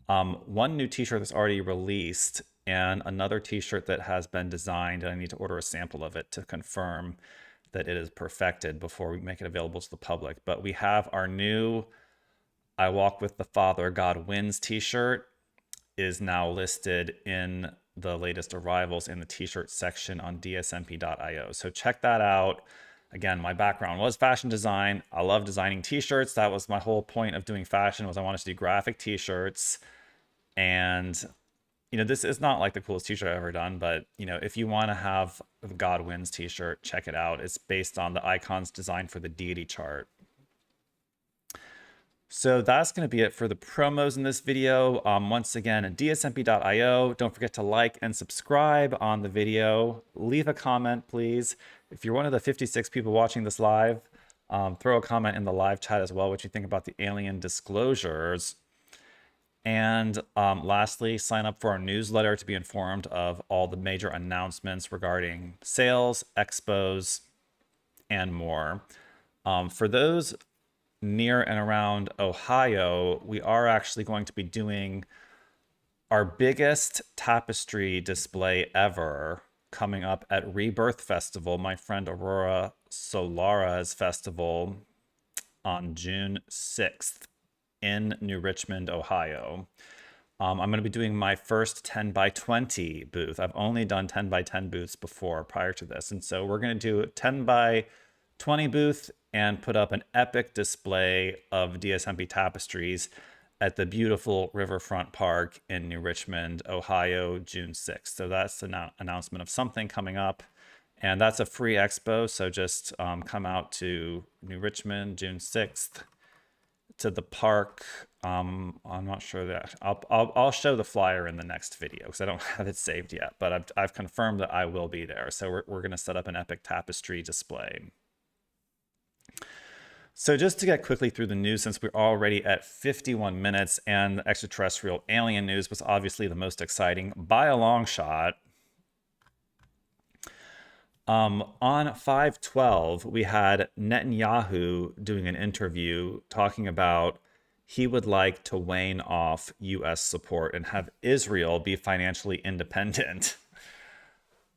one new t-shirt that's already released and another t-shirt that has been designed, and I need to order a sample of it to confirm that it is perfected before we make it available to the public. But we have our new I Walk with the Father, God Wins t-shirt is now listed in the latest arrivals in the t-shirt section on dsmp.io. So check that out. Again, my background was fashion design. I love designing t-shirts. That was my whole point of doing fashion, was I wanted to do graphic t-shirts. And this is not the coolest t-shirt I've ever done, but if you want to have the God Wins t-shirt, check it out. It's based on the icons designed for the deity chart. So that's going to be it for the promos in this video. Once again, dsmp.io. Don't forget to like and subscribe on the video. Leave a comment, please. If you're one of the 56 people watching this live, throw a comment in the live chat as well, what you think about the alien disclosures. And lastly, sign up for our newsletter to be informed of all the major announcements regarding sales, expos, and more. For those near and around Ohio, we are actually going to be doing our biggest tapestry display ever coming up at Rebirth Festival, my friend Aurora Solara's festival, on June 6th in New Richmond, Ohio. I'm going to be doing my first 10 by 20 booth. I've only done 10 by 10 booths before prior to this. And so we're going to do a 10 by 20 booth and put up an epic display of D.S.M.P tapestries at the beautiful Riverfront Park in New Richmond, Ohio, June 6th. So that's an announcement of something coming up. And that's a free expo. So just come out to New Richmond, June 6th, to the park. I'm not sure that I'll show the flyer in the next video because I don't have it saved yet, but I've confirmed that I will be there. So we're going to set up an epic tapestry display. So just to get quickly through the news, since we're already at 51 minutes, and the extraterrestrial alien news was obviously the most exciting by a long shot. On 5/12, we had Netanyahu doing an interview talking about he would like to wane off U.S. support and have Israel be financially independent.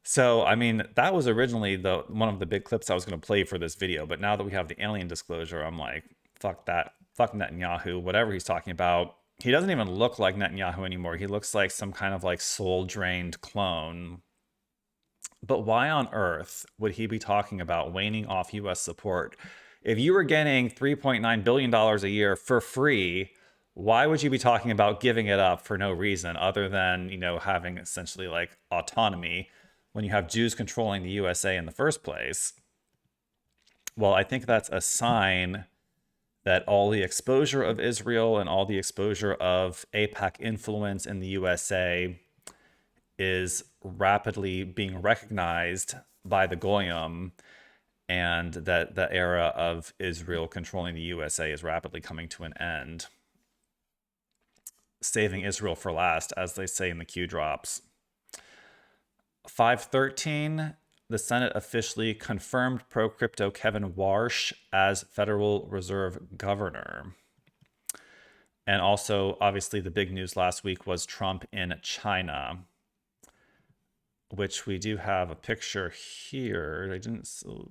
So, I mean, that was originally one of the big clips I was going to play for this video. But now that we have the alien disclosure, I'm like, fuck that. Fuck Netanyahu, whatever he's talking about. He doesn't even look like Netanyahu anymore. He looks like some kind of like soul-drained clone. But why on earth would he be talking about waning off U.S. support? If you were getting $3.9 billion a year for free, why would you be talking about giving it up for no reason other than, you know, having essentially like autonomy when you have Jews controlling the USA in the first place? Well, I think that's a sign that all the exposure of Israel and all the exposure of AIPAC influence in the USA is rapidly being recognized by the Goyim, and that the era of Israel controlling the USA is rapidly coming to an end. Saving Israel for last, as they say in the Q drops. 5/13, the Senate officially confirmed pro-crypto Kevin Warsh as Federal Reserve Governor. And also, obviously, the big news last week was Trump in China, which we do have a picture here. I didn't, so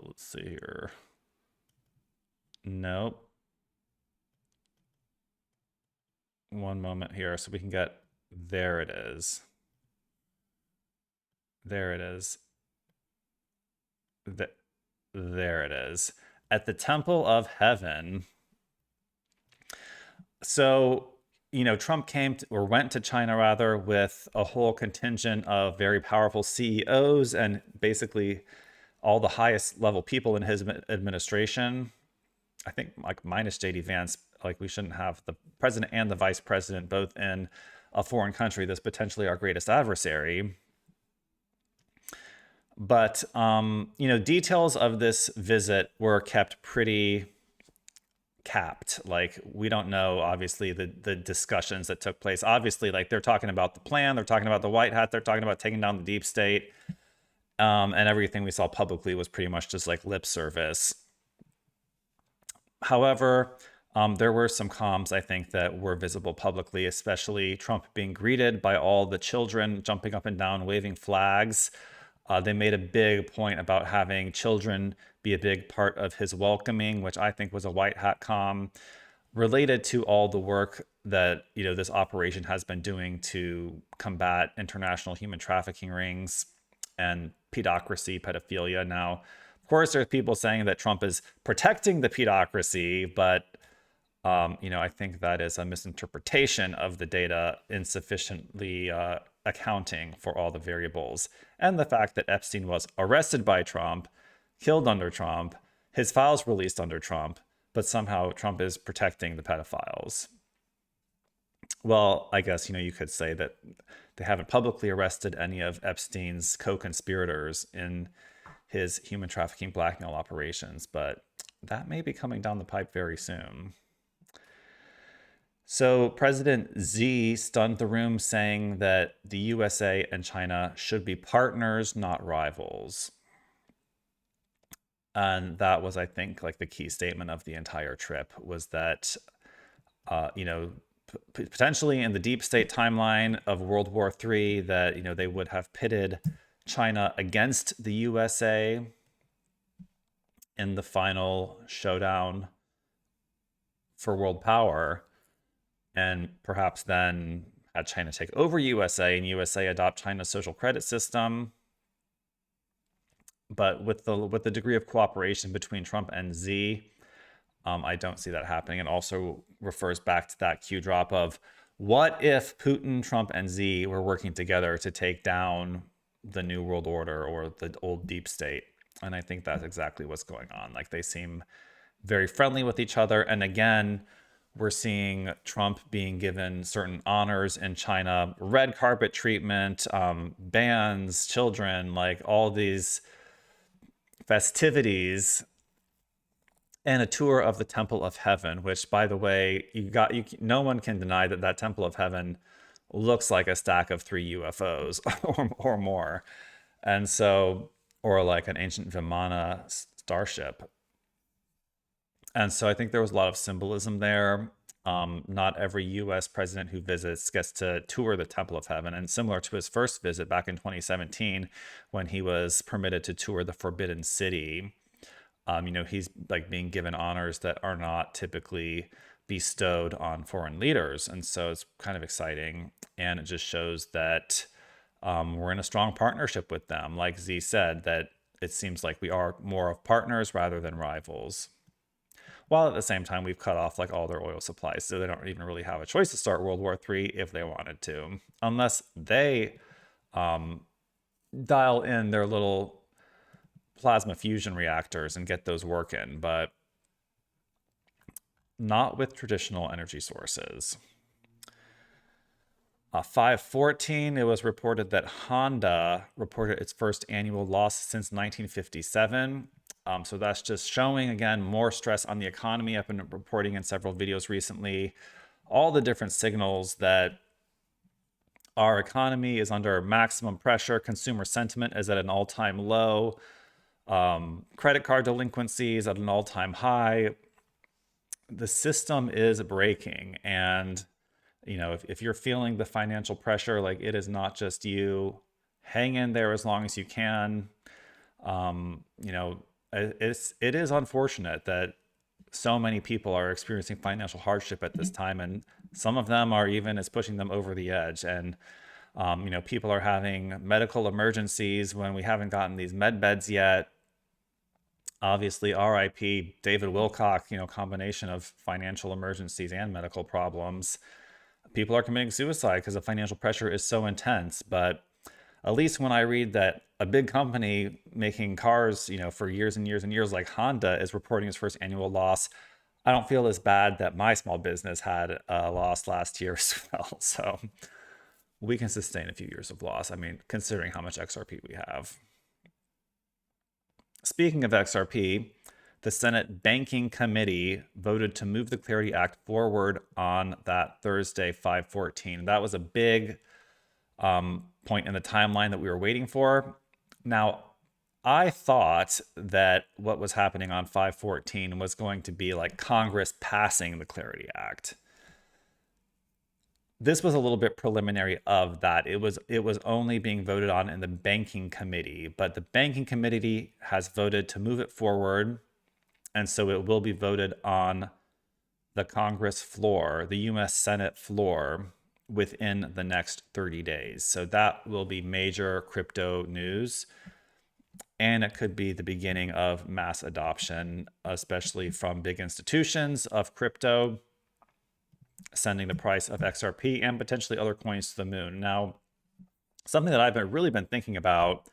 let's see here. Nope. One moment here so we can get, there it is. There it is. There it is. At the Temple of Heaven. So, you know, Trump went to China rather with a whole contingent of very powerful CEOs and basically all the highest level people in his administration. I think like minus JD Vance, like we shouldn't have the president and the vice president both in a foreign country that's potentially our greatest adversary. But, you know, details of this visit were kept pretty capped. Like, we don't know, obviously, the discussions that took place. Obviously, like, they're talking about the plan, they're talking about the white hat, they're talking about taking down the deep state. And everything we saw publicly was pretty much just like lip service. However, there were some comms, I think, that were visible publicly, especially Trump being greeted by all the children jumping up and down, waving flags. They made a big point about having children be a big part of his welcoming, which I think was a white hat comm related to all the work that, you know, this operation has been doing to combat international human trafficking rings and pedocracy, pedophilia. Now, of course, there's people saying that Trump is protecting the pedocracy, but you know, I think that is a misinterpretation of the data, insufficiently accounting for all the variables. And the fact that Epstein was arrested by Trump, killed under Trump, his files released under Trump, but somehow Trump is protecting the pedophiles. Well, I guess, you could say that they haven't publicly arrested any of Epstein's co-conspirators in his human trafficking blackmail operations, but that may be coming down the pipe very soon. So President Xi stunned the room, saying that the USA and China should be partners, not rivals. And that was, I think, like the key statement of the entire trip, was that, potentially in the deep state timeline of World War III, that, they would have pitted China against the USA in the final showdown for world power, and perhaps then had China take over USA and USA adopt China's social credit system. But with the degree of cooperation between Trump and Xi, I don't see that happening. And also refers back to that Q drop of, what if Putin, Trump, and Xi were working together to take down the New World Order or the old deep state? And I think that's exactly what's going on. Like, they seem very friendly with each other. And again, we're seeing Trump being given certain honors in China, red carpet treatment, bands, children, like all these festivities, and a tour of the Temple of Heaven, which, by the way, no one can deny that Temple of Heaven looks like a stack of 3 UFOs or more. And so, or like an ancient Vimana starship. And so I think there was a lot of symbolism there. Not every US president who visits gets to tour the Temple of Heaven. And similar to his first visit back in 2017, when he was permitted to tour the Forbidden City, he's like being given honors that are not typically bestowed on foreign leaders. And so it's kind of exciting. And it just shows that we're in a strong partnership with them. Like Z said, that it seems like we are more of partners rather than rivals. While at the same time, we've cut off like all their oil supplies. So they don't even really have a choice to start World War III if they wanted to, unless they dial in their little plasma fusion reactors and get those working, but not with traditional energy sources. 5/14, it was reported that Honda reported its first annual loss since 1957. So that's just showing, again, more stress on the economy. I've been reporting in several videos recently all the different signals that our economy is under maximum pressure. Consumer sentiment is at an all-time low. Credit card delinquency is at an all-time high. The system is breaking. And, if you're feeling the financial pressure, like, it is not just you. Hang in there as long as you can. It is unfortunate that so many people are experiencing financial hardship at this time, and some of them it's pushing them over the edge. And people are having medical emergencies when we haven't gotten these med beds yet. Obviously, RIP David Wilcock, combination of financial emergencies and medical problems. People are committing suicide because the financial pressure is so intense. But at least when I read that a big company making cars, for years and years and years, like Honda, is reporting its first annual loss, I don't feel as bad that my small business had a loss last year as well. So we can sustain a few years of loss. I mean, considering how much XRP we have. Speaking of XRP, the Senate Banking Committee voted to move the Clarity Act forward on that Thursday, 5/14. That was a big point in the timeline that we were waiting for. Now, I thought that what was happening on 5/14 was going to be like Congress passing the Clarity Act. This was a little bit preliminary of that. It was only being voted on in the Banking Committee, but the Banking Committee has voted to move it forward, and so it will be voted on the Congress floor, the U.S. Senate floor, within the next 30 days. So that will be major crypto news, and it could be the beginning of mass adoption, especially from big institutions of crypto, sending the price of XRP and potentially other coins to the moon. Now, something that I've really been thinking about,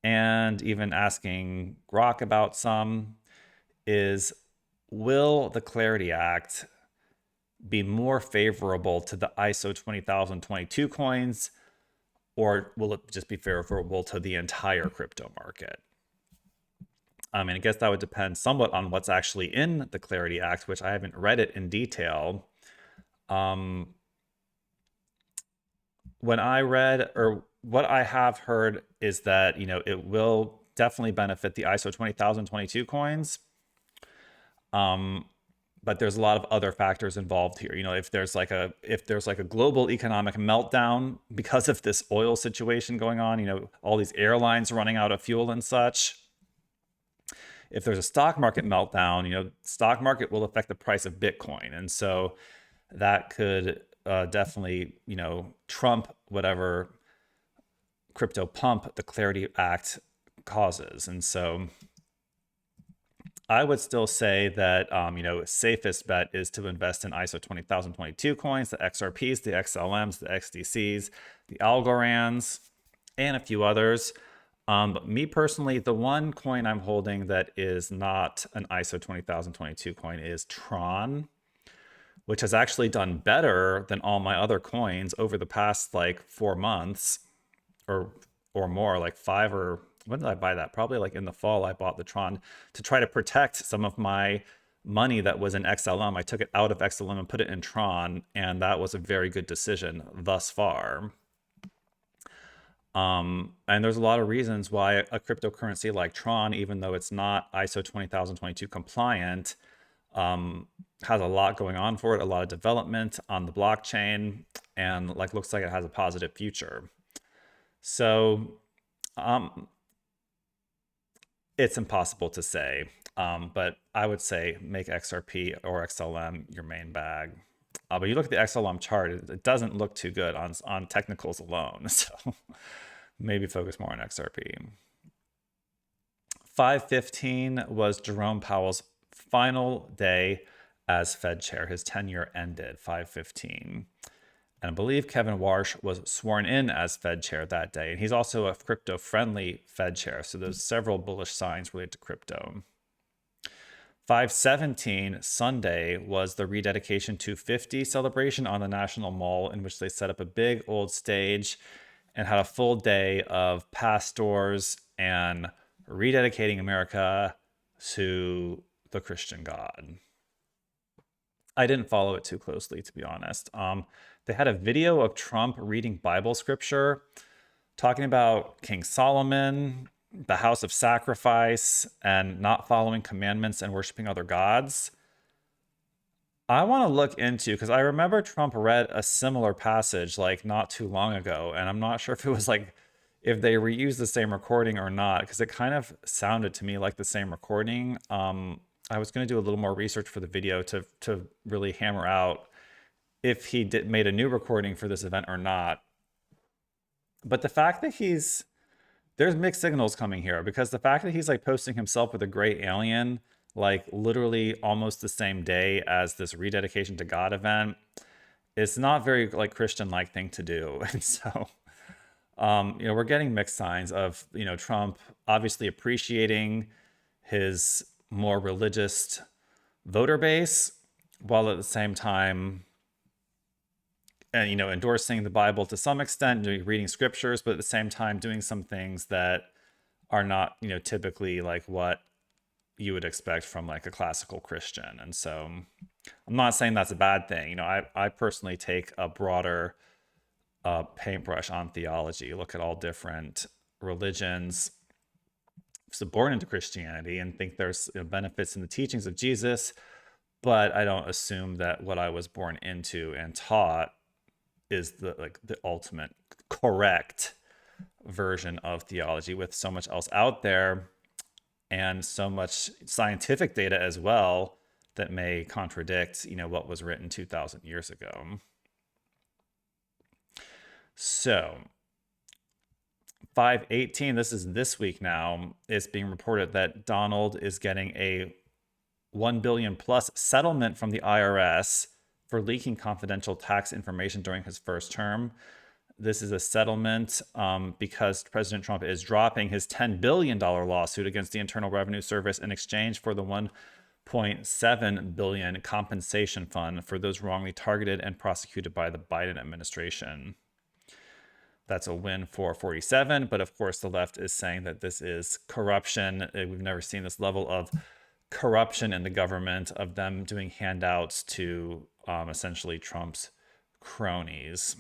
and even asking Grok about some, is will the Clarity Act be more favorable to the ISO 20022 coins, or will it just be favorable to the entire crypto market? I mean, I guess that would depend somewhat on what's actually in the Clarity Act, which I haven't read it in detail. When I read, or what I have heard, is that, you know, it will definitely benefit the ISO 20022 coins. But there's a lot of other factors involved here. You know, if there's like a global economic meltdown because of this oil situation going on, you know, all these airlines running out of fuel and such. If there's a stock market meltdown, you know, stock market will affect the price of Bitcoin. And so that could definitely, you know, trump whatever crypto pump the Clarity Act causes. And so I would still say that, you know, safest bet is to invest in ISO 20022 coins, the XRPs, the XLMs, the XDCs, the Algorans, and a few others. But me personally, the one coin I'm holding that is not an ISO 20022 coin is Tron, which has actually done better than all my other coins over the past like 4 months or more, like 5 or... When did I buy that? Probably like in the fall, I bought the Tron to try to protect some of my money that was in XLM. I took it out of XLM and put it in Tron, and that was a very good decision thus far. And there's a lot of reasons why a cryptocurrency like Tron, even though it's not ISO 20022 compliant, has a lot going on for it, a lot of development on the blockchain, and like looks like it has a positive future. So, it's impossible to say, but I would say make XRP or XLM your main bag. But you look at the XLM chart, it doesn't look too good on technicals alone. So maybe focus more on XRP. 5/15 was Jerome Powell's final day as Fed chair. His tenure ended 5/15. And I believe Kevin Warsh was sworn in as Fed chair that day. And he's also a crypto-friendly Fed chair. So there's several bullish signs related to crypto. 5/17 Sunday was the Rededication 250 celebration on the National Mall, in which they set up a big old stage and had a full day of pastors and rededicating America to the Christian God. I didn't follow it too closely, to be honest. They had a video of Trump reading Bible scripture, talking about King Solomon, the house of sacrifice, and not following commandments and worshiping other gods. I want to look into, because I remember Trump read a similar passage like not too long ago, and I'm not sure if it was like, if they reused the same recording or not, because it kind of sounded to me like the same recording. I was going to do a little more research for the video to really hammer out if he made a new recording for this event or not. But the fact that there's mixed signals coming here, because the fact that he's like posting himself with a gray alien, like literally almost the same day as this rededication to God event, it's not very like Christian-like thing to do. And so, you know, we're getting mixed signs of, you know, Trump obviously appreciating his more religious voter base, while at the same time, and, you know, endorsing the Bible to some extent, reading scriptures, but at the same time doing some things that are not, you know, typically like what you would expect from like a classical Christian. And so I'm not saying that's a bad thing. You know, I personally take a broader paintbrush on theology, look at all different religions, so born into Christianity, and think there's, you know, benefits in the teachings of Jesus, but I don't assume that what I was born into and taught is the ultimate correct version of theology, with so much else out there and so much scientific data as well that may contradict, you know, what was written 2,000 years ago. So 5/18, this is this week now, it's being reported that Donald is getting a $1 billion plus settlement from the IRS for leaking confidential tax information during his first term. This is a settlement because President Trump is dropping his $10 billion lawsuit against the Internal Revenue Service in exchange for the $0.7 billion compensation fund for those wrongly targeted and prosecuted by the Biden administration. That's a win for 47, but of course the left is saying that this is corruption. We've never seen this level of corruption in the government, of them doing handouts to essentially Trump's cronies.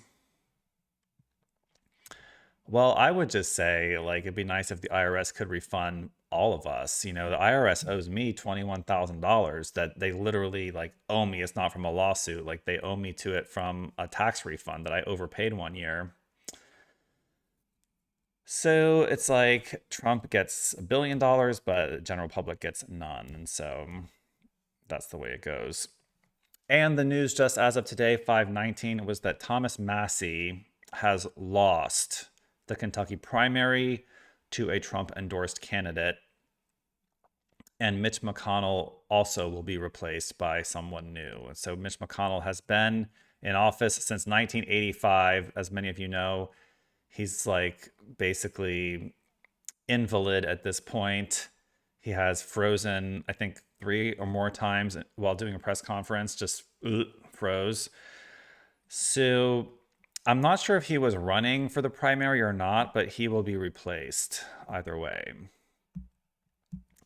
Well, I would just say, like, it'd be nice if the IRS could refund all of us. You know, the IRS owes me $21,000 that they literally like owe me. It's not from a lawsuit. Like, they owe me to it from a tax refund that I overpaid one year. So it's like Trump gets $1 billion, but the general public gets none. And so that's the way it goes. And the news just as of today, 5/19, was that Thomas Massie has lost the Kentucky primary to a Trump-endorsed candidate. And Mitch McConnell also will be replaced by someone new. And so Mitch McConnell has been in office since 1985. As many of you know, he's like basically invalid at this point. He has frozen, I think, 3 or more times while doing a press conference, just froze. So I'm not sure if he was running for the primary or not, but he will be replaced either way.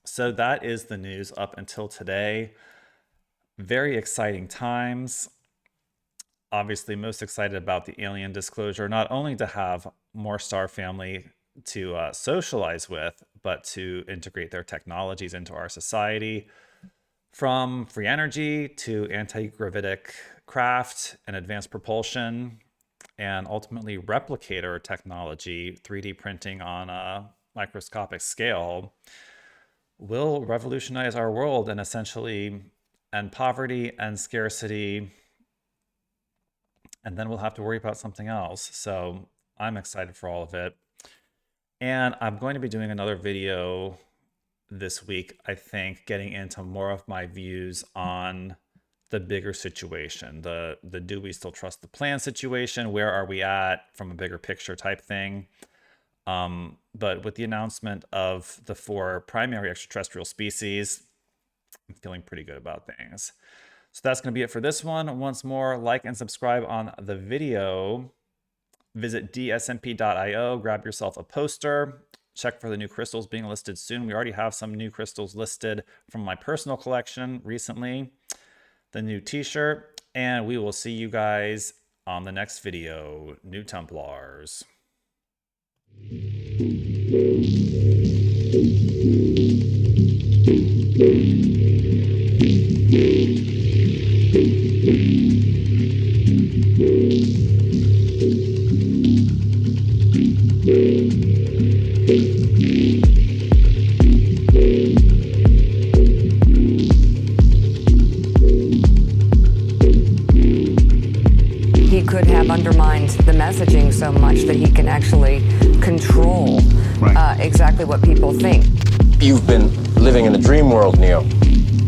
So that is the news up until today. Very exciting times. Obviously, most excited about the alien disclosure, not only to have more Star Family to socialize with, but to integrate their technologies into our society, from free energy to anti-gravitic craft and advanced propulsion, and ultimately replicator technology, 3D printing on a microscopic scale, will revolutionize our world and essentially end poverty and scarcity. And then we'll have to worry about something else. So I'm excited for all of it. And I'm going to be doing another video this week, I think, getting into more of my views on the bigger situation, the do we still trust the plan situation, where are we at from a bigger picture type thing. But with the announcement of the 4 primary extraterrestrial species, I'm feeling pretty good about things. So that's going to be it for this one. Once more, like and subscribe on the video. Visit dsmp.io, grab yourself a poster, check for the new crystals being listed soon. We already have some new crystals listed from my personal collection recently, the new t-shirt, and we will see you guys on the next video. New Templars. He could have undermined the messaging so much that he can actually control exactly what people think. You've been living in a dream world, Neo.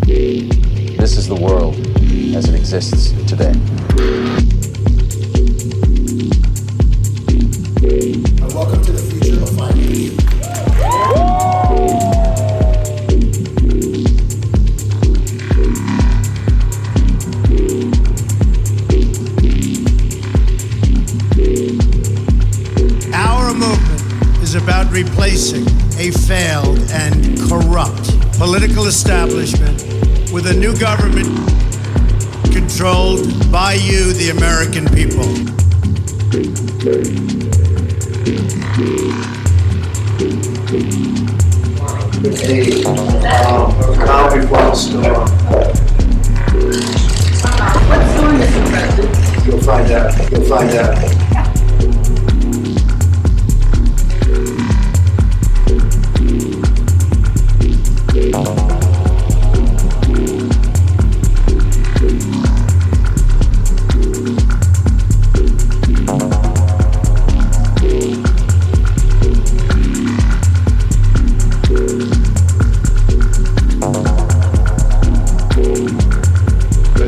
This is the world as it exists today. Welcome to the future of finance. Our movement is about replacing a failed and corrupt political establishment with a new government controlled by you, the American people. You'll find out. You'll find out.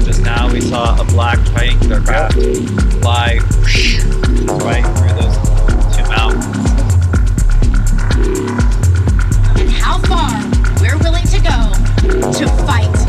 Just now we saw a black triangular craft fly right through those 2 mountains. And how far we're willing to go to fight